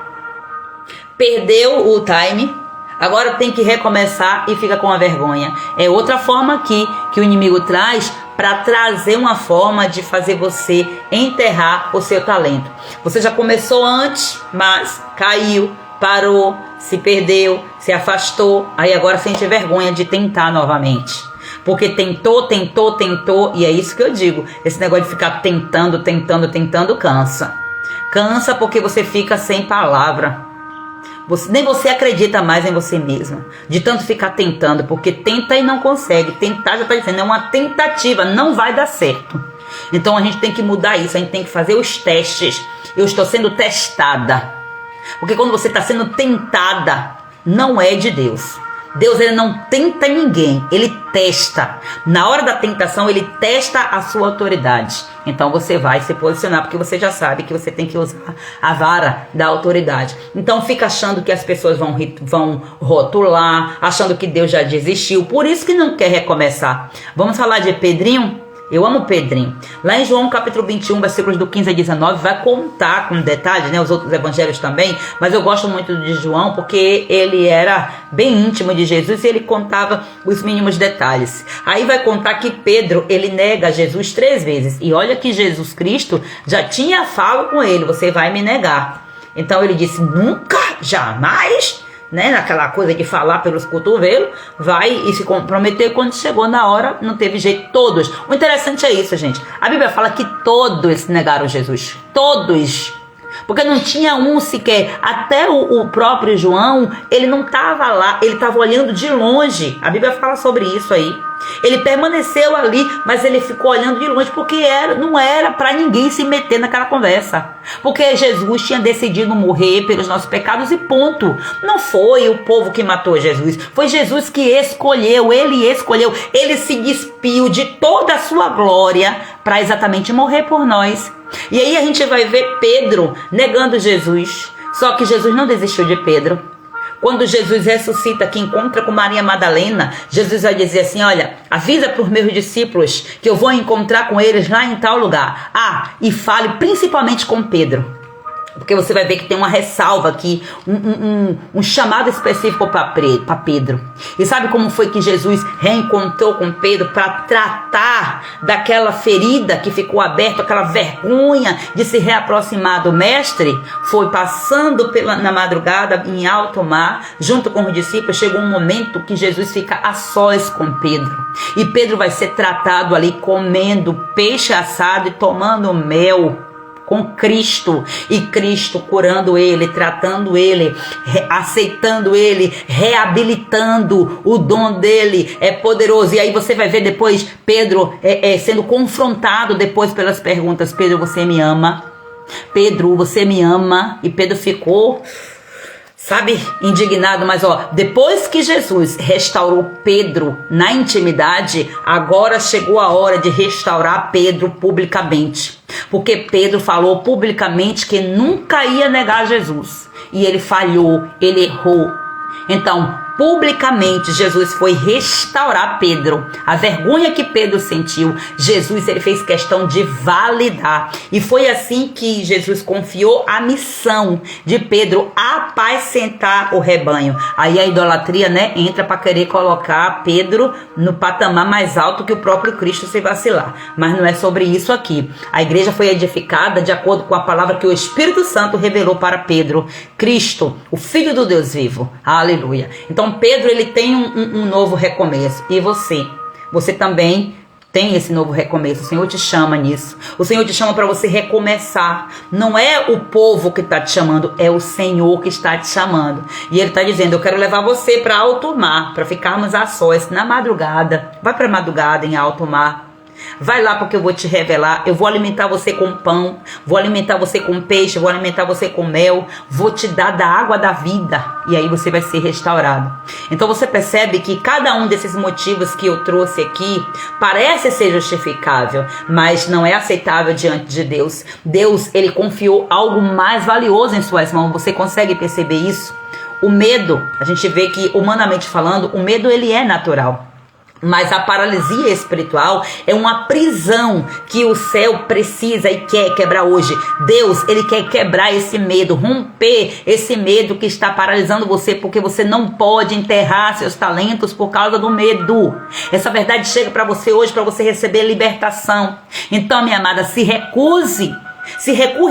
[SPEAKER 1] Perdeu o time, agora tem que recomeçar e fica com a vergonha. É outra forma aqui que o inimigo traz, para trazer uma forma de fazer você enterrar o seu talento. Você já começou antes, mas caiu, parou, se perdeu, se afastou, aí agora sente vergonha de tentar novamente. Porque tentou, e é isso que eu digo. Esse negócio de ficar tentando, cansa. Cansa porque você fica sem palavra. Nem você acredita mais em você mesma, de tanto ficar tentando, porque tenta e não consegue. Tentar já está dizendo, é uma tentativa, não vai dar certo. Então a gente tem que mudar isso, a gente tem que fazer os testes. Eu estou sendo testada, porque quando você está sendo tentada, não é de Deus. Deus, ele não tenta ninguém, ele testa. Na hora da tentação, ele testa a sua autoridade. Então você vai se posicionar, porque você já sabe que você tem que usar a vara da autoridade. Então fica achando que as pessoas vão rotular, achando que Deus já desistiu, por isso que não quer recomeçar. Vamos falar de Pedrinho? Eu amo Pedrinho. Lá em João capítulo 21, versículos do 15 a 19, vai contar com detalhes, os outros evangelhos também, mas eu gosto muito de João porque ele era bem íntimo de Jesus e ele contava os mínimos detalhes. Aí vai contar que Pedro, ele nega Jesus 3 vezes. E olha que Jesus Cristo já tinha falado com ele, você vai me negar. Então ele disse, nunca, jamais, naquela coisa de falar pelos cotovelos, vai e se comprometer. Quando chegou na hora, não teve jeito, todos. O interessante é isso, gente. A Bíblia fala que todos negaram Jesus. Todos. Porque não tinha um sequer. Até o próprio João, ele não estava lá, ele estava olhando de longe. A Bíblia fala sobre isso aí. Ele permaneceu ali, mas ele ficou olhando de longe, porque não era para ninguém se meter naquela conversa. Porque Jesus tinha decidido morrer pelos nossos pecados e ponto. Não foi o povo que matou Jesus, foi Jesus que escolheu, ele se despiu de toda a sua glória para exatamente morrer por nós. E aí a gente vai ver Pedro negando Jesus. Só que Jesus não desistiu de Pedro. Quando Jesus ressuscita, que encontra com Maria Madalena, Jesus vai dizer assim, olha, avisa para os meus discípulos que eu vou encontrar com eles lá em tal lugar. E fale principalmente com Pedro. Porque você vai ver que tem uma ressalva aqui, um chamado específico para Pedro. E sabe como foi que Jesus reencontrou com Pedro para tratar daquela ferida que ficou aberta, aquela vergonha de se reaproximar do mestre? Foi passando na madrugada em alto mar, junto com os discípulos, chegou um momento que Jesus fica a sós com Pedro. E Pedro vai ser tratado ali comendo peixe assado e tomando mel com Cristo, e Cristo curando ele, tratando ele, aceitando ele, reabilitando o dom dele, é poderoso. E aí você vai ver depois Pedro sendo confrontado depois pelas perguntas, Pedro, você me ama? Pedro, você me ama? E Pedro ficou, sabe, indignado, mas depois que Jesus restaurou Pedro na intimidade, agora chegou a hora de restaurar Pedro publicamente. Porque Pedro falou publicamente que nunca ia negar Jesus. E ele falhou, ele errou. Então, publicamente, Jesus foi restaurar Pedro. A vergonha que Pedro sentiu, Jesus ele fez questão de validar. E foi assim que Jesus confiou a missão de Pedro apacentar o rebanho. Aí a idolatria, entra para querer colocar Pedro no patamar mais alto que o próprio Cristo se vacilar. Mas não é sobre isso aqui. A igreja foi edificada de acordo com a palavra que o Espírito Santo revelou para Pedro. Cristo, o Filho do Deus vivo. Aleluia. Então Pedro ele tem um novo recomeço. E você também tem esse novo recomeço. O Senhor te chama nisso. O Senhor te chama para você recomeçar. Não é o povo que está te chamando, é o Senhor que está te chamando. E Ele está dizendo, eu quero levar você para alto mar, para ficarmos a sós na madrugada. Vai para a madrugada em alto mar. Vai lá porque eu vou te revelar. Eu vou alimentar você com pão, vou alimentar você com peixe, vou alimentar você com mel, vou te dar da água da vida. E aí você vai ser restaurado. Então você percebe que cada um desses motivos que eu trouxe aqui parece ser justificável, mas não é aceitável diante de Deus. Deus, ele confiou algo mais valioso em suas mãos. Você consegue perceber isso? O medo, a gente vê que humanamente falando, o medo ele é natural. Mas a paralisia espiritual é uma prisão que o céu precisa e quer quebrar hoje. Deus, ele quer quebrar esse medo, romper esse medo que está paralisando você, porque você não pode enterrar seus talentos por causa do medo. Essa verdade chega para você hoje, para você receber libertação. Então, minha amada, se recuse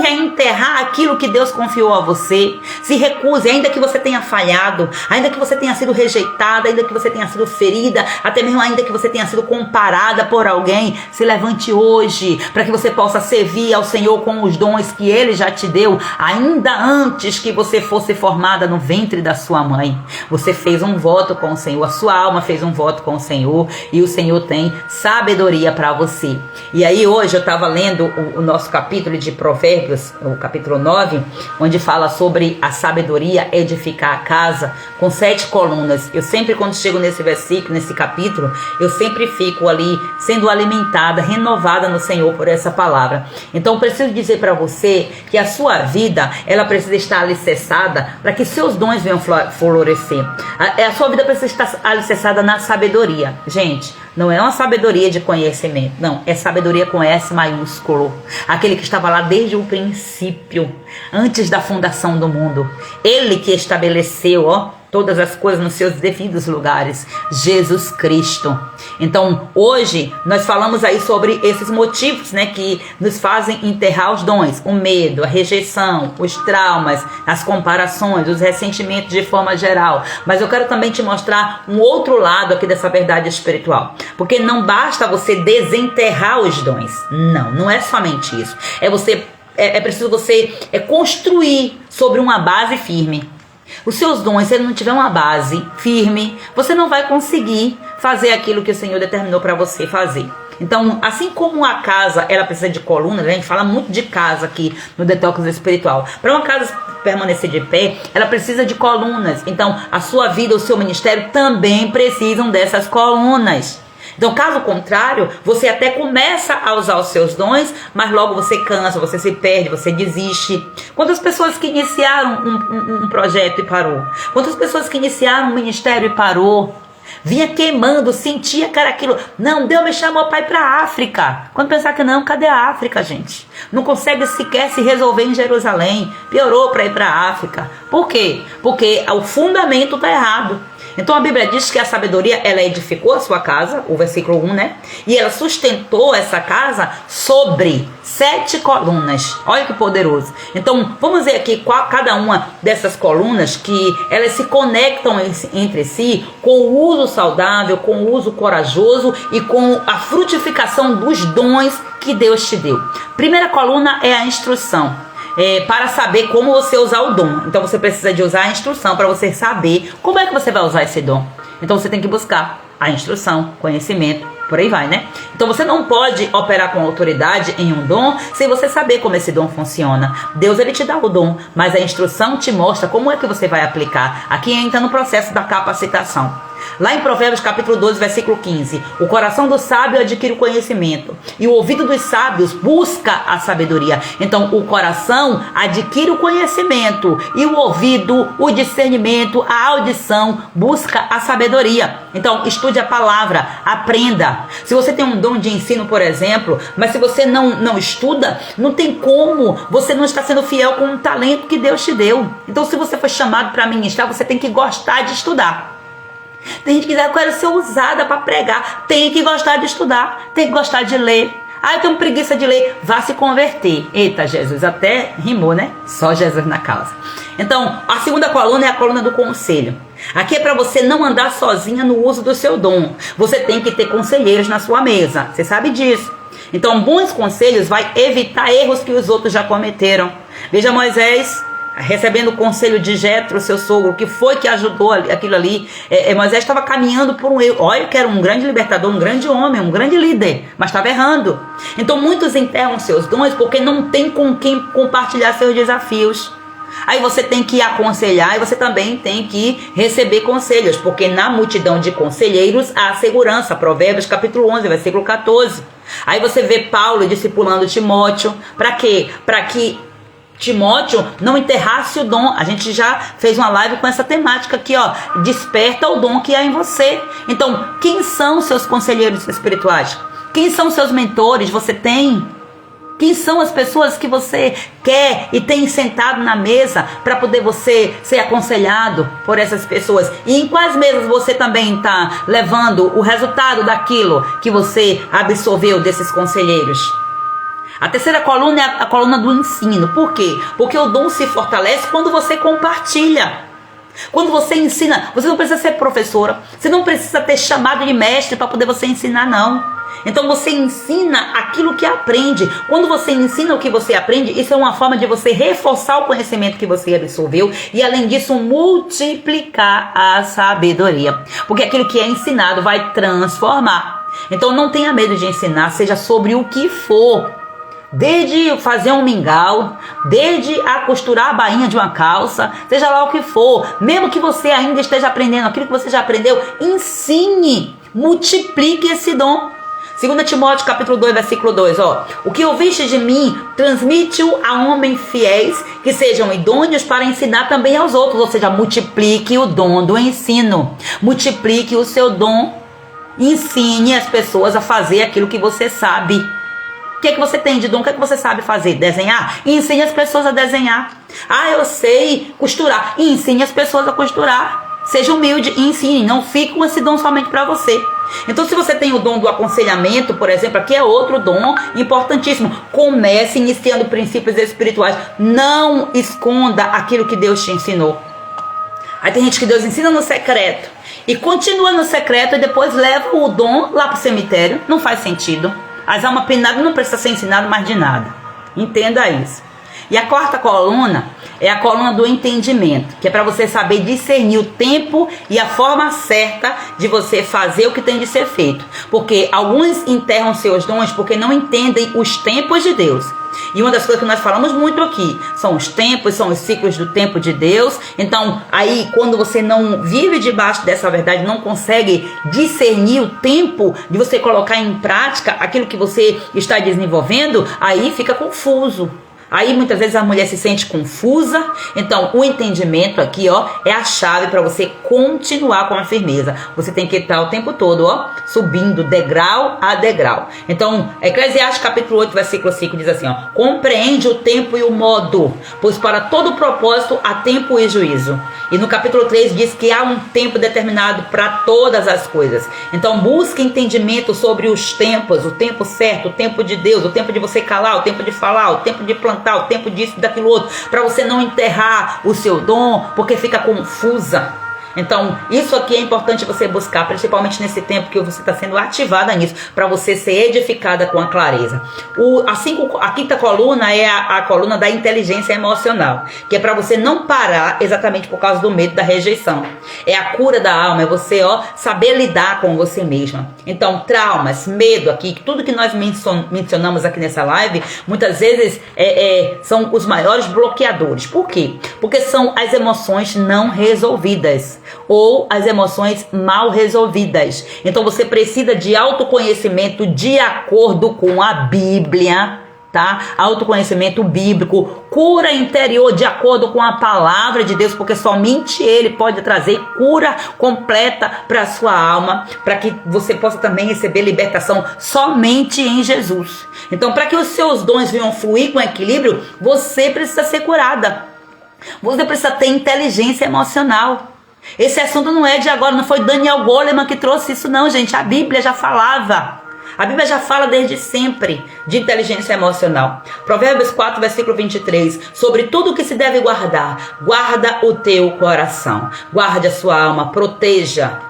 [SPEAKER 1] a enterrar aquilo que Deus confiou a você. Se recuse, ainda que você tenha falhado, ainda que você tenha sido rejeitada, ainda que você tenha sido ferida, até mesmo ainda que você tenha sido comparada por alguém. Se levante hoje para que você possa servir ao Senhor com os dons que Ele já te deu, ainda antes que você fosse formada no ventre da sua mãe. Você fez um voto com o Senhor, a sua alma fez um voto com o Senhor, e o Senhor tem sabedoria para você. E aí hoje eu estava lendo o nosso capítulo de Provérbios, o capítulo 9, onde fala sobre a sabedoria edificar a casa com 7 colunas. Eu sempre, quando chego nesse versículo, nesse capítulo, eu sempre fico ali sendo alimentada, renovada no Senhor por essa palavra. Então eu preciso dizer para você que a sua vida, ela precisa estar alicerçada para que seus dons venham florescer. A sua vida precisa estar alicerçada na sabedoria. Gente, não é uma sabedoria de conhecimento, não, é sabedoria com S maiúsculo. Aquele que estava lá desde o princípio, antes da fundação do mundo. Ele que estabeleceu, todas as coisas nos seus devidos lugares. Jesus Cristo. Então, hoje, nós falamos aí sobre esses motivos, que nos fazem enterrar os dons. O medo, a rejeição, os traumas, as comparações, os ressentimentos de forma geral. Mas eu quero também te mostrar um outro lado aqui dessa verdade espiritual. Porque não basta você desenterrar os dons. Não é somente isso. É preciso você construir sobre uma base firme. Os seus dons, se ele não tiver uma base firme, você não vai conseguir fazer aquilo que o Senhor determinou para você fazer. Então, assim como a casa, ela precisa de colunas, a gente fala muito de casa aqui no Detox Espiritual. Para uma casa permanecer de pé, ela precisa de colunas. Então, a sua vida, o seu ministério também precisam dessas colunas. Então, caso contrário, você até começa a usar os seus dons, mas logo você cansa, você se perde, você desiste. Quantas pessoas que iniciaram um projeto e parou? Quantas pessoas que iniciaram um ministério e parou? Vinha queimando, sentia que era aquilo. Não, Deus me chamou para ir para a África. Quando pensar que não, cadê a África, gente? Não consegue sequer se resolver em Jerusalém. Piorou para ir para a África. Por quê? Porque o fundamento está errado. Então a Bíblia diz que a sabedoria, ela edificou a sua casa, o versículo 1, né? E ela sustentou essa casa sobre 7 colunas. Olha que poderoso. Então vamos ver aqui cada uma dessas colunas, que elas se conectam entre si com o uso saudável, com o uso corajoso e com a frutificação dos dons que Deus te deu. Primeira coluna é a instrução. Para saber como você usar o dom. Então você precisa de usar a instrução para você saber como é que você vai usar esse dom. Então você tem que buscar a instrução, conhecimento, por aí vai, né? Então você não pode operar com autoridade em um dom sem você saber como esse dom funciona. Deus, ele te dá o dom, mas a instrução te mostra como é que você vai aplicar. Aqui entra no processo da capacitação. Lá em Provérbios capítulo 12, versículo 15, o coração do sábio adquire o conhecimento e o ouvido dos sábios busca a sabedoria. Então o coração adquire o conhecimento e o ouvido, o discernimento, a audição busca a sabedoria. Então estude a palavra, aprenda. Se você tem um dom de ensino, por exemplo, mas se você não estuda, não tem como, você não está sendo fiel com o talento que Deus te deu. Então se você foi chamado para ministrar, você tem que gostar de estudar. Tem gente que diz, eu quero ser usada para pregar. Tem que gostar de estudar, tem que gostar de ler. Eu tenho preguiça de ler. Vá se converter. Eita, Jesus, até rimou, né? Só Jesus na causa. Então, a segunda coluna é a coluna do conselho. Aqui é para você não andar sozinha no uso do seu dom. Você tem que ter conselheiros na sua mesa. Você sabe disso. Então, bons conselhos vai evitar erros que os outros já cometeram. Veja Moisés recebendo o conselho de Jetro, seu sogro, que foi que ajudou aquilo ali. Moisés estava caminhando por um erro. Olha que era um grande libertador, um grande homem, um grande líder, mas estava errando. Então muitos enterram seus dons porque não tem com quem compartilhar seus desafios. Aí você tem que aconselhar e você também tem que receber conselhos, porque na multidão de conselheiros há segurança. Provérbios capítulo 11, versículo 14. Aí você vê Paulo discipulando Timóteo. Para quê? Para que Timóteo não enterrasse o dom. A gente já fez uma live com essa temática aqui, ó. Desperta o dom que há em você. Então, quem são seus conselheiros espirituais? Quem são seus mentores? Você tem? Quem são as pessoas que você quer e tem sentado na mesa para poder você ser aconselhado por essas pessoas? E em quais mesas você também está levando o resultado daquilo que você absorveu desses conselheiros? A terceira coluna é a coluna do ensino. Por quê? Porque o dom se fortalece quando você compartilha. Quando você ensina, você não precisa ser professora, você não precisa ter chamado de mestre para poder você ensinar, não. Então você ensina aquilo que aprende. Quando você ensina o que você aprende, isso é uma forma de você reforçar o conhecimento que você absorveu e, além disso, multiplicar a sabedoria. Porque aquilo que é ensinado vai transformar. Então não tenha medo de ensinar, seja sobre o que for. Desde fazer um mingau, desde a costurar a bainha de uma calça, seja lá o que for, mesmo que você ainda esteja aprendendo aquilo que você já aprendeu, ensine, multiplique esse dom. 2 Timóteo capítulo 2, versículo 2, ó. O que ouviste de mim, transmite-o a homens fiéis, que sejam idôneos para ensinar também aos outros. Ou seja, multiplique o dom do ensino, multiplique o seu dom, ensine as pessoas a fazer aquilo que você sabe. O que é que você tem de dom? O que é que você sabe fazer? Desenhar? Ensine as pessoas a desenhar. Eu sei costurar. Ensine as pessoas a costurar. Seja humilde e ensine. Não fique com esse dom somente para você. Então, se você tem o dom do aconselhamento, por exemplo, aqui é outro dom importantíssimo. Comece iniciando princípios espirituais. Não esconda aquilo que Deus te ensinou. Aí tem gente que Deus ensina no secreto e continua no secreto e depois leva o dom lá para o cemitério. Não faz sentido. As almas penadas não precisa ser ensinado mais de nada. Entenda isso. E a quarta coluna é a coluna do entendimento, que é para você saber discernir o tempo e a forma certa de você fazer o que tem de ser feito. Porque alguns enterram seus dons porque não entendem os tempos de Deus. E uma das coisas que nós falamos muito aqui são os tempos, são os ciclos do tempo de Deus. Então, aí, quando você não vive debaixo dessa verdade, não consegue discernir o tempo de você colocar em prática aquilo que você está desenvolvendo, aí fica confuso. Aí muitas vezes a mulher se sente confusa. Então o entendimento aqui, ó, é a chave para você continuar com a firmeza. Você tem que estar o tempo todo, ó, subindo degrau a degrau. Então Eclesiastes capítulo 8 versículo 5 diz assim, ó: compreende o tempo e o modo, pois para todo propósito há tempo e juízo. E no capítulo 3 diz que há um tempo determinado para todas as coisas. Então busque entendimento sobre os tempos, o tempo certo, o tempo de Deus, o tempo de você calar, o tempo de falar, o tempo de plantar, o tempo disso e daquilo outro, para você não enterrar o seu dom, porque fica confusa. Então, isso aqui é importante você buscar, principalmente nesse tempo que você está sendo ativada nisso, para você ser edificada com a clareza. A quinta coluna é a coluna da inteligência emocional, que é para você não parar exatamente por causa do medo da rejeição. É a cura da alma, é você, ó, saber lidar com você mesma. Então, traumas, medo aqui, tudo que nós mencionamos aqui nessa live, muitas vezes são os maiores bloqueadores. Por quê? Porque são as emoções não resolvidas, ou as emoções mal resolvidas. Então você precisa de autoconhecimento de acordo com a Bíblia, tá? Autoconhecimento bíblico, cura interior de acordo com a palavra de Deus, porque somente Ele pode trazer cura completa para a sua alma, para que você possa também receber libertação somente em Jesus. Então, para que os seus dons venham fluir com equilíbrio, você precisa ser curada. Você precisa ter inteligência emocional. Esse assunto não é de agora, não foi Daniel Goleman que trouxe isso não, gente. A Bíblia já falava. A Bíblia já fala desde sempre de inteligência emocional. Provérbios 4, versículo 23. Sobre tudo que se deve guardar, guarda o teu coração. Guarde a sua alma, proteja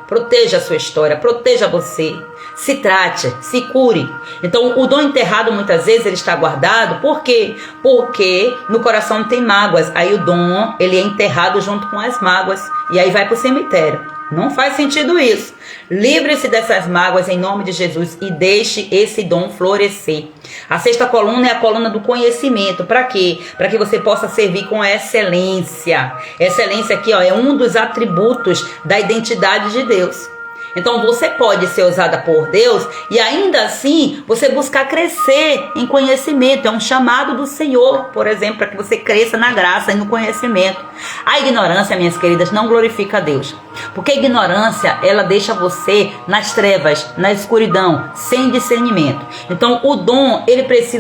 [SPEAKER 1] a sua história, proteja você. Se trate, se cure. Então o dom enterrado muitas vezes ele está guardado. Por quê? Porque no coração tem mágoas. Aí o dom ele é enterrado junto com as mágoas. E aí vai para o cemitério. Não faz sentido isso. Livre-se dessas mágoas em nome de Jesus e deixe esse dom florescer. A sexta coluna é a coluna do conhecimento. Para quê? Para que você possa servir com excelência. Excelência aqui, ó, é um dos atributos da identidade de Deus. Então você pode ser usada por Deus e ainda assim você buscar crescer em conhecimento. É um chamado do Senhor, por exemplo, para que você cresça na graça e no conhecimento. A ignorância, minhas queridas, não glorifica a Deus. Porque a ignorância, ela deixa você nas trevas, na escuridão, sem discernimento. Então o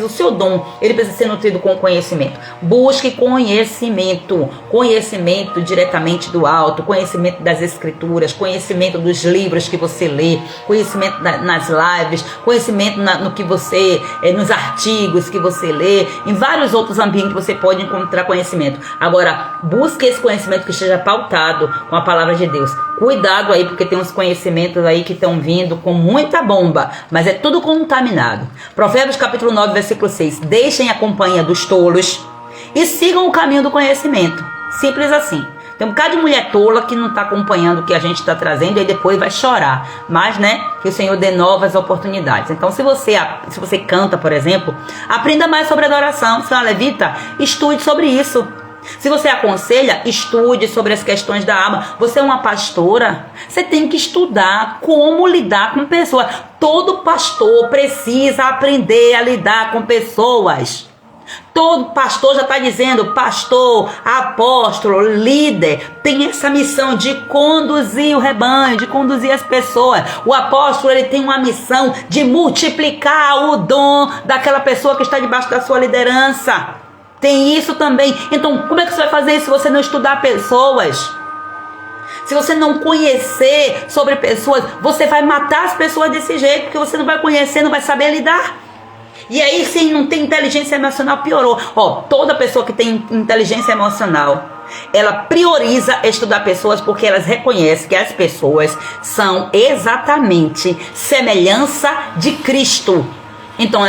[SPEAKER 1] seu dom, ele precisa ser nutrido com conhecimento. Busque conhecimento. Conhecimento diretamente do alto, conhecimento das escrituras, conhecimento dos livros que você lê, conhecimento nas lives, conhecimento no que você, nos artigos que você lê, em vários outros ambientes você pode encontrar conhecimento. Agora, busque esse conhecimento que esteja pautado com a palavra de Deus. Cuidado aí, porque tem uns conhecimentos aí que estão vindo com muita bomba, mas é tudo contaminado. Provérbios capítulo 9, versículo 6. Deixem a companhia dos tolos e sigam o caminho do conhecimento. Simples assim. Tem um bocado de mulher tola que não está acompanhando o que a gente está trazendo e depois vai chorar. Mas, que o Senhor dê novas oportunidades. Então, se você canta, por exemplo, aprenda mais sobre adoração. Se é uma levita, estude sobre isso. Se você aconselha, estude sobre as questões da alma. Você é uma pastora, você tem que estudar como lidar com pessoas. Todo pastor precisa aprender a lidar com pessoas. Todo pastor já está dizendo, pastor, apóstolo, líder, tem essa missão de conduzir o rebanho, de conduzir as pessoas. O apóstolo, ele tem uma missão de multiplicar o dom daquela pessoa que está debaixo da sua liderança. Tem isso também. Então, como é que você vai fazer isso se você não estudar pessoas? Se você não conhecer sobre pessoas, você vai matar as pessoas desse jeito, porque você não vai conhecer, não vai saber lidar. E aí, se não tem inteligência emocional, piorou. Toda pessoa que tem inteligência emocional, ela prioriza estudar pessoas porque elas reconhecem que as pessoas são exatamente semelhança de Cristo. Então,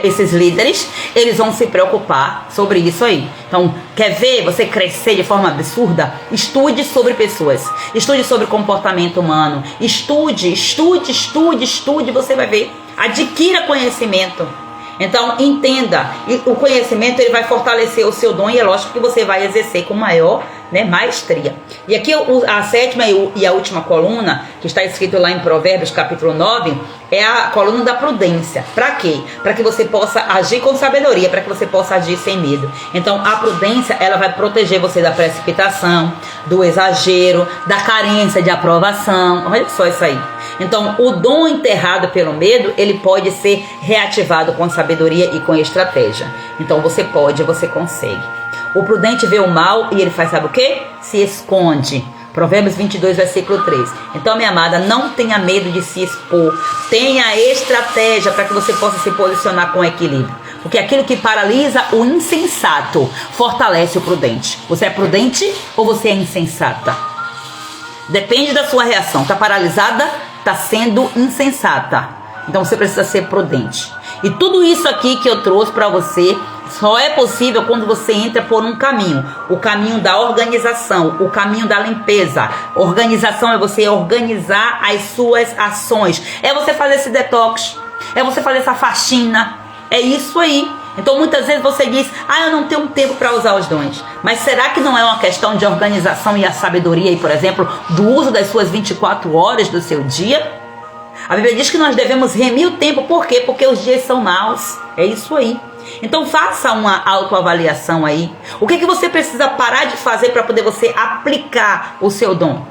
[SPEAKER 1] esses líderes, eles vão se preocupar sobre isso aí. Então, quer ver você crescer de forma absurda? Estude sobre pessoas. Estude sobre comportamento humano. Estude, você vai ver. Adquira conhecimento. Então, entenda. E o conhecimento, ele vai fortalecer o seu dom e é lógico que você vai exercer com maior, maestria. E aqui a sétima e a última coluna, que está escrito lá em Provérbios capítulo 9, é a coluna da prudência. Para quê? Para que você possa agir com sabedoria, para que você possa agir sem medo. Então a prudência, ela vai proteger você da precipitação, do exagero, da carência de aprovação. Olha só isso aí. Então o dom enterrado pelo medo, ele pode ser reativado com sabedoria e com estratégia. Então você pode, você consegue. O prudente vê o mal e ele faz, sabe o quê? Se esconde. Provérbios 22, versículo 3. Então, minha amada, não tenha medo de se expor. Tenha estratégia para que você possa se posicionar com equilíbrio. Porque aquilo que paralisa o insensato fortalece o prudente. Você é prudente ou você é insensata? Depende da sua reação. Está paralisada? Está sendo insensata. Então, você precisa ser prudente. E tudo isso aqui que eu trouxe para você só é possível quando você entra por um caminho. O caminho da organização, o caminho da limpeza. Organização é você organizar as suas ações. É você fazer esse detox. É você fazer essa faxina. É isso aí. Então muitas vezes você diz, eu não tenho tempo para usar os dons. Mas será que não é uma questão de organização e a sabedoria, por exemplo, do uso das suas 24 horas do seu dia? A Bíblia diz que nós devemos remir o tempo. Por quê? Porque os dias são maus. É isso aí. Então faça uma autoavaliação aí. O que você precisa parar de fazer para poder você aplicar o seu dom?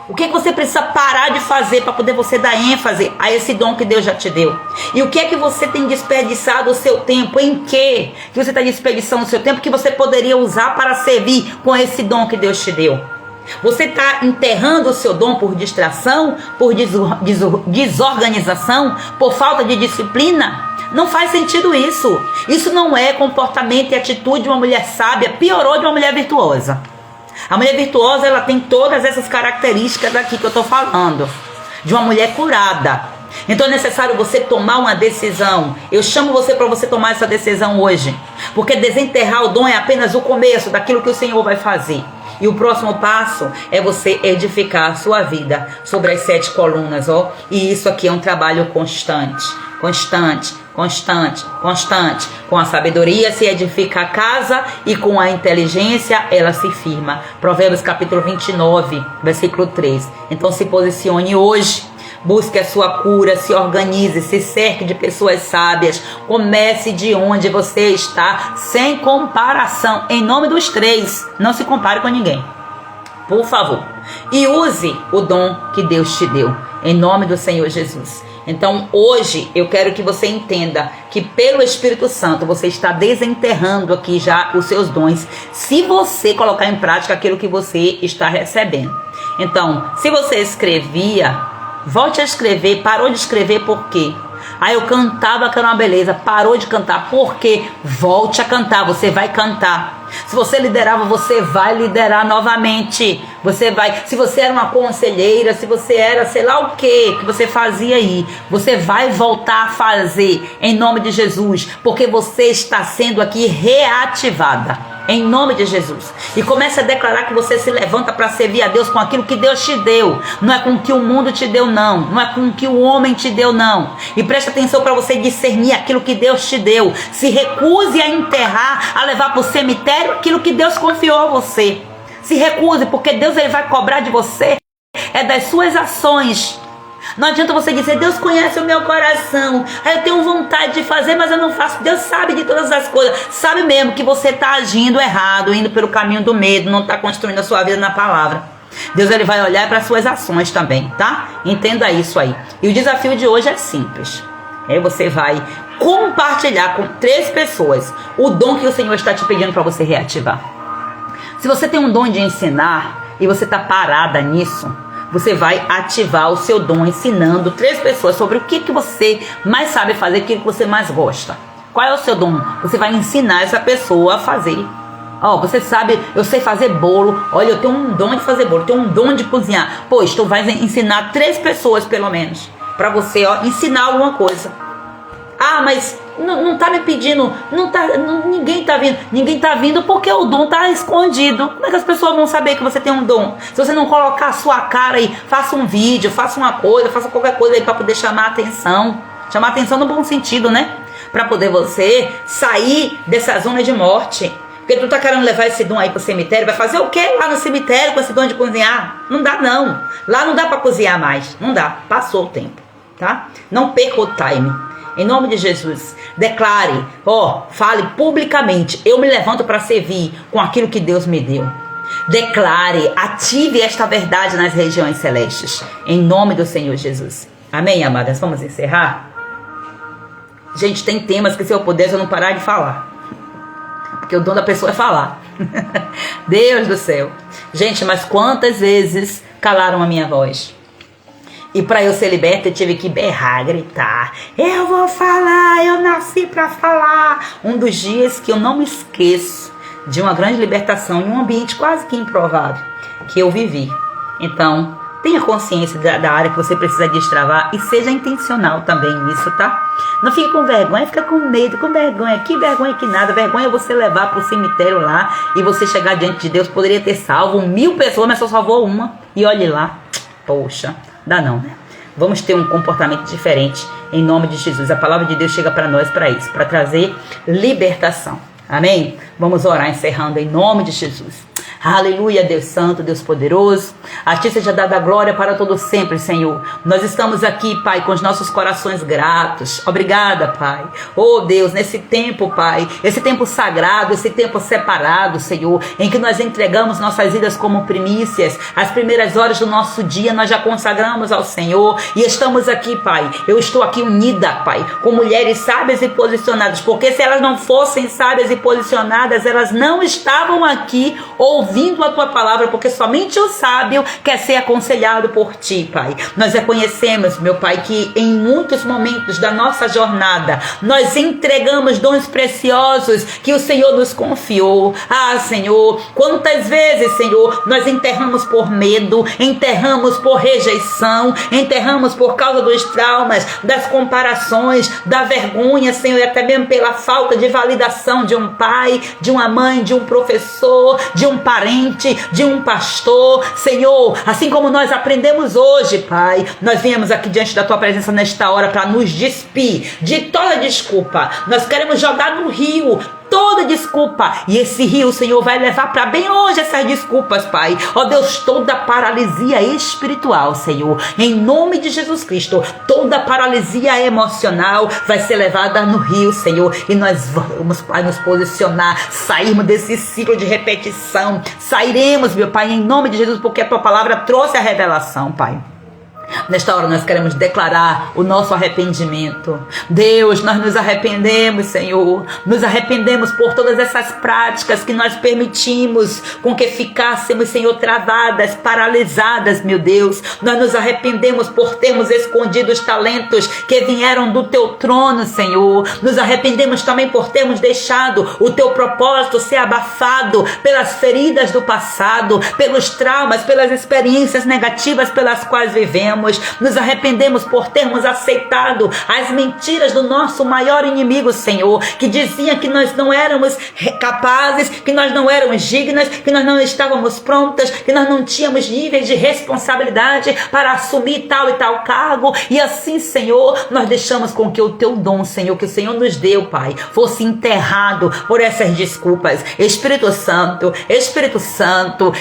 [SPEAKER 1] O que você precisa parar de fazer para poder você dar ênfase a esse dom que Deus já te deu? E o que é que você tem desperdiçado o seu tempo? Em que você está desperdiçando o seu tempo que você poderia usar para servir com esse dom que Deus te deu? Você está enterrando o seu dom por distração, por desorganização, por falta de disciplina? Não faz sentido isso. Isso não é comportamento e atitude de uma mulher sábia, piorou de uma mulher virtuosa. A mulher virtuosa, ela tem todas essas características aqui que eu estou falando. De uma mulher curada. Então é necessário você tomar uma decisão. Eu chamo você para você tomar essa decisão hoje. Porque desenterrar o dom é apenas o começo daquilo que o Senhor vai fazer. E o próximo passo é você edificar a sua vida sobre as 7 colunas, ó. E isso aqui é um trabalho constante. Constante. Com a sabedoria se edifica a casa e com a inteligência ela se firma. Provérbios capítulo 29, versículo 3. Então se posicione hoje. Busque a sua cura, se organize, se cerque de pessoas sábias. Comece de onde você está, sem comparação. Em nome dos 3, não se compare com ninguém. Por favor. E use o dom que Deus te deu. Em nome do Senhor Jesus. Então hoje eu quero que você entenda que pelo Espírito Santo você está desenterrando aqui já os seus dons. Se você colocar em prática aquilo que você está recebendo. Então, se você escrevia... Volte a escrever. Parou de escrever por quê? Eu cantava que era uma beleza. Parou de cantar. Por quê? Volte a cantar. Você vai cantar. Se você liderava, você vai liderar novamente. Você vai. Se você era uma conselheira, se você era sei lá o que você fazia aí, você vai voltar a fazer em nome de Jesus. Porque você está sendo aqui reativada. Em nome de Jesus. E comece a declarar que você se levanta para servir a Deus com aquilo que Deus te deu. Não é com o que o mundo te deu, não. Não é com o que o homem te deu, não. E preste atenção para você discernir aquilo que Deus te deu. Se recuse a enterrar, a levar para o cemitério aquilo que Deus confiou a você. Se recuse, porque Deus ele vai cobrar de você. É das suas ações. Não adianta você dizer, Deus conhece o meu coração. Eu tenho vontade de fazer, mas eu não faço. Deus sabe de todas as coisas. Sabe mesmo que você está agindo errado, indo pelo caminho do medo, não está construindo a sua vida na palavra. Deus ele vai olhar para as suas ações também, tá? Entenda isso aí. E o desafio de hoje é simples. Você vai compartilhar com 3 pessoas o dom que o Senhor está te pedindo para você reativar. Se você tem um dom de ensinar e você está parada nisso, você vai ativar o seu dom ensinando 3 pessoas sobre o que você mais sabe fazer, o que você mais gosta. Qual é o seu dom? Você vai ensinar essa pessoa a fazer. Você sabe, eu sei fazer bolo. Olha, eu tenho um dom de fazer bolo, eu tenho um dom de cozinhar. Pois, tu vai ensinar 3 pessoas pelo menos, para você ensinar alguma coisa. Ah, mas não tá me pedindo, ninguém tá vindo. Ninguém tá vindo porque o dom tá escondido. Como é que as pessoas vão saber que você tem um dom? Se você não colocar a sua cara aí, faça um vídeo, faça uma coisa, faça qualquer coisa aí pra poder chamar a atenção. Chamar a atenção no bom sentido, né? Pra poder você sair dessa zona de morte. Porque tu tá querendo levar esse dom aí pro cemitério, vai fazer o quê lá no cemitério com esse dom de cozinhar? Não dá não. Lá não dá pra cozinhar mais. Não dá. Passou o tempo, tá? Não perca o time. Em nome de Jesus, declare, fale publicamente, eu me levanto para servir com aquilo que Deus me deu. Declare, ative esta verdade nas regiões celestes, em nome do Senhor Jesus. Amém, amadas? Vamos encerrar? Gente, tem temas que se eu pudesse eu não parar de falar, porque o dom da pessoa é falar. Deus do céu. Gente, mas quantas vezes calaram a minha voz? E para eu ser liberta eu tive que berrar, gritar. Eu vou falar, eu nasci para falar. Um dos dias que eu não me esqueço de uma grande libertação em um ambiente quase que improvável que eu vivi. Então, tenha consciência da área que você precisa destravar e seja intencional também nisso, tá? Não fique com vergonha, fica com medo, com vergonha. Que vergonha que nada. Vergonha é você levar pro cemitério lá e você chegar diante de Deus. Poderia ter salvo 1000 pessoas, mas só salvou uma. E olhe lá. Poxa. Dá não, né? Vamos ter um comportamento diferente em nome de Jesus. A palavra de Deus chega para nós para isso, para trazer libertação. Amém? Vamos orar encerrando em nome de Jesus. Aleluia, Deus Santo, Deus Poderoso. A Ti seja dada a glória para todo sempre, Senhor. Nós estamos aqui, Pai, com os nossos corações gratos. Obrigada, Pai. Oh, Deus, nesse tempo, Pai, esse tempo sagrado, esse tempo separado, Senhor, em que nós entregamos nossas vidas como primícias. As primeiras horas do nosso dia nós já consagramos ao Senhor e estamos aqui, Pai. Eu estou aqui unida, Pai, com mulheres sábias e posicionadas, porque se elas não fossem sábias e posicionadas, elas não estavam aqui ouvindo a Tua palavra, porque somente o sábio quer ser aconselhado por Ti, Pai. Nós reconhecemos, meu Pai, que em muitos momentos da nossa jornada, nós entregamos dons preciosos que o Senhor nos confiou. Ah, Senhor, quantas vezes, Senhor, nós enterramos por medo, enterramos por rejeição, enterramos por causa dos traumas, das comparações, da vergonha, Senhor, e até mesmo pela falta de validação de um pai, de uma mãe, de um professor, de um parente, de um pastor. Senhor, assim como nós aprendemos hoje, Pai, nós viemos aqui diante da Tua presença nesta hora para nos despir de toda desculpa. Nós queremos jogar no rio toda desculpa, e esse rio, Senhor, vai levar para bem longe essas desculpas, Pai. Ó Deus, toda paralisia espiritual, Senhor, em nome de Jesus Cristo, toda paralisia emocional vai ser levada no rio, Senhor, e nós vamos, Pai, nos posicionar, sairmos desse ciclo de repetição, sairemos, meu Pai, em nome de Jesus, porque a Tua palavra trouxe a revelação, Pai. Nesta hora nós queremos declarar o nosso arrependimento. Deus, nós nos arrependemos, Senhor. Nos arrependemos por todas essas práticas que nós permitimos com que ficássemos, Senhor, travadas, paralisadas, meu Deus. Nós nos arrependemos por termos escondido os talentos que vieram do Teu trono, Senhor. Nos arrependemos também por termos deixado o Teu propósito ser abafado pelas feridas do passado, pelos traumas, pelas experiências negativas pelas quais vivemos. Nos arrependemos por termos aceitado as mentiras do nosso maior inimigo, Senhor, que dizia que nós não éramos capazes, que nós não éramos dignas, que nós não estávamos prontas, que nós não tínhamos níveis de responsabilidade para assumir tal e tal cargo. E assim, Senhor, nós deixamos com que o Teu dom, Senhor, que o Senhor nos deu, Pai, fosse enterrado por essas desculpas. Espírito Santo,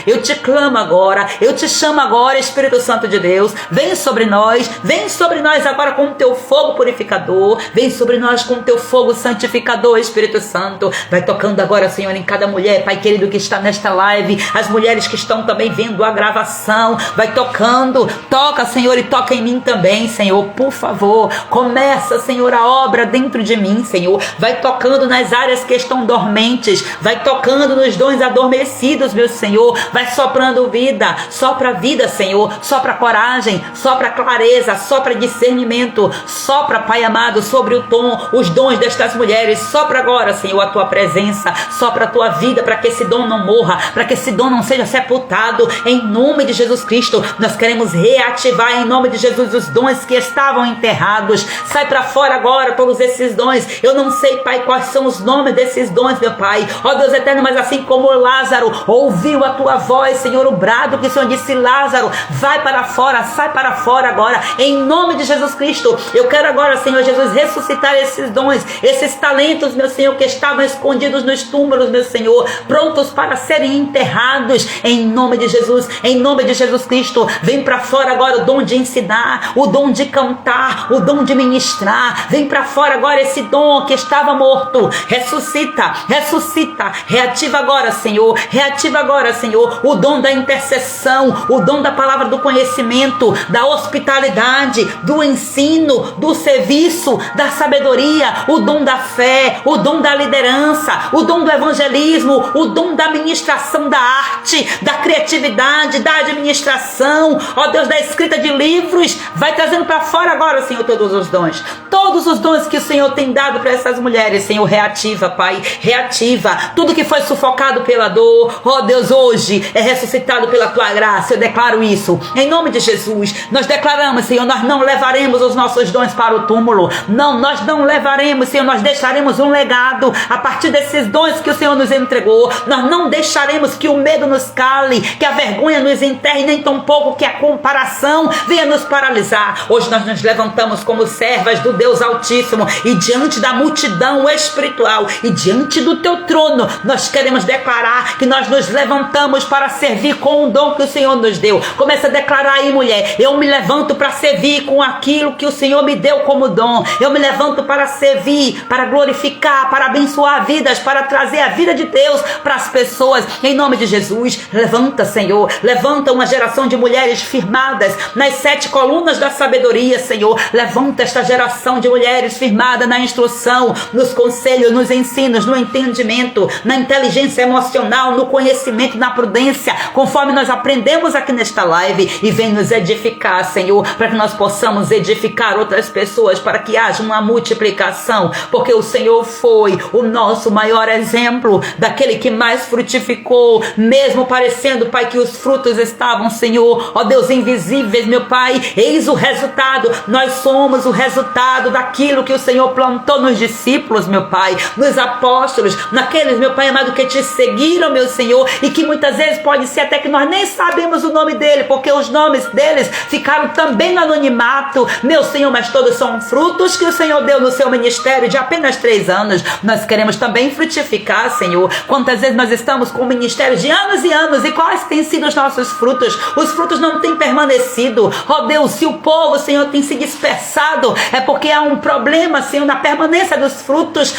[SPEAKER 1] eu te clamo agora, eu te chamo agora, Espírito Santo de Deus, vem sobre nós agora com o Teu fogo purificador, vem sobre nós com o Teu fogo santificador, Espírito Santo, vai tocando agora, Senhor, em cada mulher, Pai querido, que está nesta live, as mulheres que estão também vendo a gravação, vai tocando, toca, Senhor, e toca em mim também, Senhor, por favor, começa, Senhor, a obra dentro de mim, Senhor, vai tocando nas áreas que estão dormentes, vai tocando nos dons adormecidos, meu Senhor, vai soprando vida, sopra vida, Senhor, sopra coragem, sopra clareza, sopra discernimento, sopra, Pai amado, sobre o tom, os dons destas mulheres, sopra agora, Senhor, a tua presença, sopra a tua vida para que esse dom não morra, para que esse dom não seja sepultado, em nome de Jesus Cristo. Nós queremos reativar em nome de Jesus os dons que estavam enterrados. Sai para fora agora todos esses dons. Eu não sei, Pai, quais são os nomes desses dons, meu Pai, ó Deus eterno, mas assim como Lázaro ouviu a tua voz, Senhor, o brado que o Senhor disse: Lázaro, vai para fora, sai para fora agora, em nome de Jesus Cristo. Eu quero agora, Senhor Jesus, ressuscitar esses dons, esses talentos, meu Senhor, que estavam escondidos nos túmulos, meu Senhor, prontos para serem enterrados, em nome de Jesus, em nome de Jesus Cristo. Vem para fora agora o dom de ensinar, o dom de cantar, o dom de ministrar. Vem para fora agora esse dom que estava morto. Ressuscita, ressuscita, reativa agora, Senhor, reativa agora, Senhor, o dom da intercessão, o dom da palavra do conhecimento, da hospitalidade, do ensino, do serviço, da sabedoria, o dom da fé, o dom da liderança, o dom do evangelismo, o dom da ministração da arte, da criatividade, da administração, ó Deus, da escrita de livros. Vai trazendo para fora agora, Senhor, todos os dons que o Senhor tem dado para essas mulheres, Senhor. Reativa, Pai, reativa tudo que foi sufocado pela dor, ó Deus, hoje é ressuscitado pela tua graça. Eu declaro isso em nome de Jesus. Nós declaramos, Senhor, nós não levaremos os nossos dons para o túmulo, não, nós não levaremos, Senhor, nós deixaremos um legado a partir desses dons que o Senhor nos entregou. Nós não deixaremos que o medo nos cale, que a vergonha nos enterre, nem tampouco que a comparação venha nos paralisar. Hoje nós nos levantamos como servas do Deus Altíssimo, e diante da multidão espiritual e diante do teu trono, nós queremos declarar que nós nos levantamos para servir com o dom que o Senhor nos deu. Começa a declarar aí, mulher: eu me levanto para servir com aquilo que o Senhor me deu como dom. Eu me levanto para servir, para glorificar, para abençoar vidas, para trazer a vida de Deus para as pessoas, em nome de Jesus. Levanta, Senhor, levanta uma geração de mulheres firmadas nas 7 colunas da sabedoria, Senhor. Levanta esta geração de mulheres firmadas na instrução, nos conselhos, nos ensinos, no entendimento, na inteligência emocional, no conhecimento, na prudência, conforme nós aprendemos aqui nesta live. E vem nos edificar, Senhor, para que nós possamos edificar outras pessoas, para que haja uma multiplicação, porque o Senhor foi o nosso maior exemplo, daquele que mais frutificou, mesmo parecendo, Pai, que os frutos estavam, Senhor, ó Deus, invisíveis, meu Pai. Eis o resultado, nós somos o resultado daquilo que o Senhor plantou nos discípulos, meu Pai, nos apóstolos, naqueles, meu Pai amado, que te seguiram, meu Senhor, e que muitas vezes pode ser até que nós nem sabemos o nome dele, porque os nomes deles ficaram também no anonimato, meu Senhor, mas todos são frutos que o Senhor deu no seu ministério de apenas 3 anos. Nós queremos também frutificar, Senhor. Quantas vezes nós estamos com o ministério de anos e anos, e quais têm sido os nossos frutos? Os frutos não têm permanecido. Ó Deus, se o povo, Senhor, tem se dispersado, é porque há um problema, Senhor, na permanência dos frutos.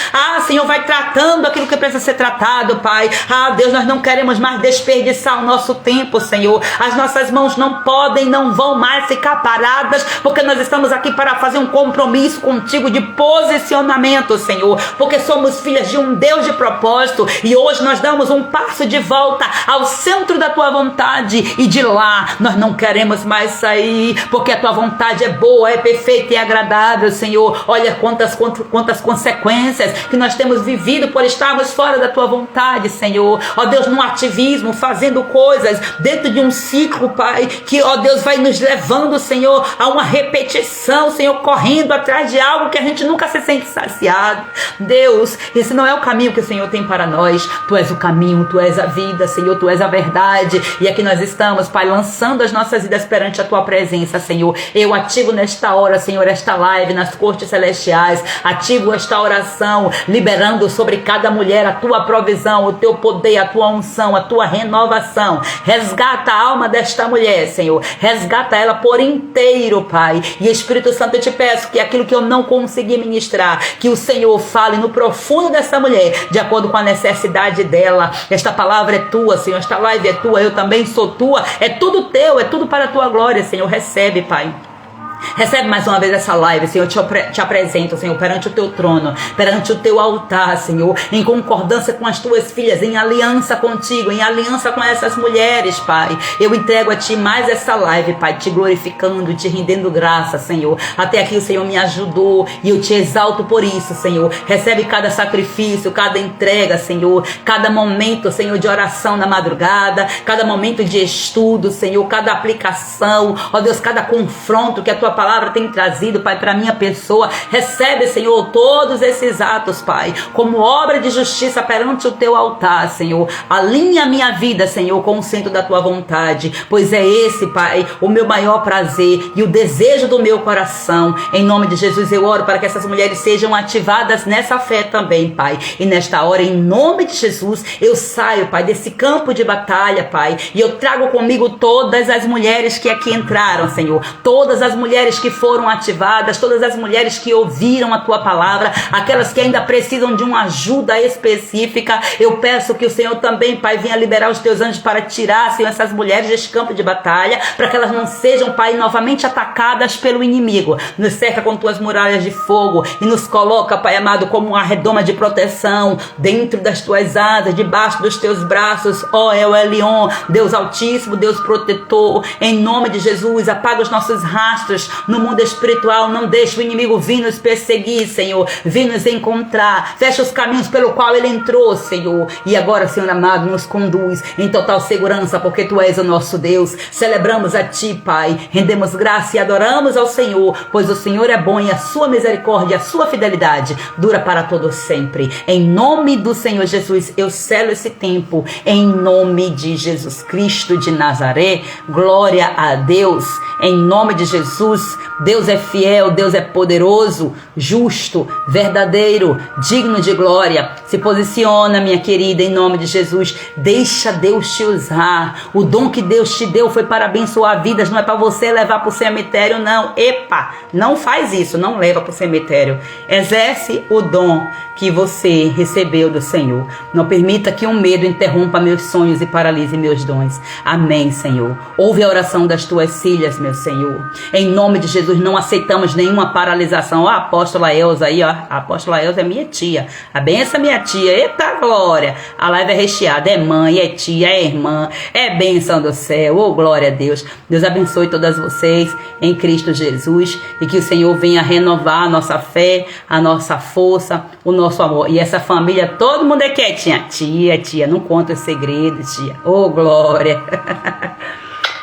[SPEAKER 1] Senhor, vai tratando aquilo que precisa ser tratado, Pai. Deus, nós não queremos mais desperdiçar o nosso tempo, Senhor. As nossas mãos não podem, não vão mais ficar paradas, porque nós estamos aqui para fazer um compromisso contigo de posicionamento, Senhor, porque somos filhas de um Deus de propósito, e hoje nós damos um passo de volta ao centro da tua vontade, e de lá nós não queremos mais sair, porque a tua vontade é boa, é perfeita e agradável, Senhor. Olha quantas consequências que nós temos vivido por estarmos fora da tua vontade, Senhor. Ó Deus, num ativismo, fazendo coisas dentro de um ciclo, Pai, que, ó Deus, vai nos levando, Senhor, a uma repetição, Senhor, correndo atrás de algo que a gente nunca se sente saciado. Deus, esse não é o caminho que o Senhor tem para nós. Tu és o caminho, tu és a vida, Senhor, tu és a verdade, e aqui nós estamos, Pai, lançando as nossas vidas perante a tua presença, Senhor. Eu ativo nesta hora, Senhor, esta live nas cortes celestiais, ativo esta oração, liberando sobre cada mulher a tua provisão, o teu poder, a tua unção, a tua renovação. Resgata a alma desta mulher, Senhor, resgata ela por inteiro, Pai. E Espírito Santo, eu te peço que aquilo que eu não consegui ministrar, que o Senhor fale no profundo dessa mulher, de acordo com a necessidade dela. Esta palavra é tua, Senhor, esta live é tua, eu também sou tua, é tudo teu, é tudo para a tua glória, Senhor. Recebe, Pai. Recebe mais uma vez essa live, Senhor. Te apresento, Senhor, perante o teu trono, perante o teu altar, Senhor, em concordância com as tuas filhas, em aliança contigo, em aliança com essas mulheres, Pai. Eu entrego a ti mais essa live, Pai, te glorificando, te rendendo graça, Senhor. Até aqui o Senhor me ajudou e eu te exalto por isso, Senhor. Recebe cada sacrifício, cada entrega, Senhor, cada momento, Senhor, de oração na madrugada, cada momento de estudo, Senhor, cada aplicação, ó Deus, cada confronto que a tua palavra tem trazido, Pai, para minha pessoa. Recebe, Senhor, todos esses atos, Pai, como obra de justiça perante o teu altar, Senhor. Alinha a minha vida, Senhor, com o centro da tua vontade, pois é esse, Pai, o meu maior prazer e o desejo do meu coração. Em nome de Jesus eu oro para que essas mulheres sejam ativadas nessa fé também, Pai. E nesta hora, em nome de Jesus, eu saio, Pai, desse campo de batalha, Pai, e eu trago comigo todas as mulheres que aqui entraram, Senhor, todas as mulheres que foram ativadas, todas as mulheres que ouviram a tua palavra, aquelas que ainda precisam de uma ajuda específica. Eu peço que o Senhor também, Pai, venha liberar os teus anjos para tirar, Senhor, essas mulheres deste campo de batalha, para que elas não sejam, Pai, novamente atacadas pelo inimigo. Nos cerca com tuas muralhas de fogo e nos coloca, Pai amado, como uma redoma de proteção dentro das tuas asas, debaixo dos teus braços, ó El Elyon, Deus Altíssimo, Deus Protetor. Em nome de Jesus, apaga os nossos rastros no mundo espiritual, não deixe o inimigo vir nos perseguir, Senhor, vir nos encontrar, fecha os caminhos pelo qual ele entrou, Senhor, e agora, Senhor amado, nos conduz em total segurança, porque tu és o nosso Deus. Celebramos a ti, Pai, rendemos graça e adoramos ao Senhor, pois o Senhor é bom e a sua misericórdia, a sua fidelidade dura para todo sempre. Em nome do Senhor Jesus, eu selo esse tempo, em nome de Jesus Cristo de Nazaré. Glória a Deus. Em nome de Jesus, Deus é fiel, Deus é poderoso, justo, verdadeiro, digno de glória. Se posiciona, minha querida, em nome de Jesus. Deixa Deus te usar. O dom que Deus te deu foi para abençoar vidas, não é para você levar para o cemitério, não. Epa, não faz isso, não leva para o cemitério. Exerce o dom que você recebeu do Senhor. Não permita que um medo interrompa meus sonhos e paralise meus dons. Amém, Senhor. Ouve a oração das tuas filhas, meu Senhor. Em nome de Jesus, não aceitamos nenhuma paralisação. Ó, a apóstola Elza aí, ó. A apóstola Elza é minha tia. A benção, minha tia. Eita glória. A live é recheada. É mãe, é tia, é irmã. É bênção do céu. Oh, glória a Deus. Deus abençoe todas vocês em Cristo Jesus. E que o Senhor venha renovar a nossa fé, a nossa força, o nosso amor. E essa família, todo mundo é quietinha. Tia, não conta os segredos, tia. Oh, glória.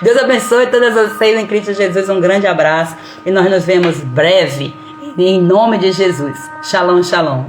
[SPEAKER 1] Deus abençoe todas vocês em Cristo Jesus. Um grande abraço. E nós nos vemos breve. Em nome de Jesus. Shalom, shalom.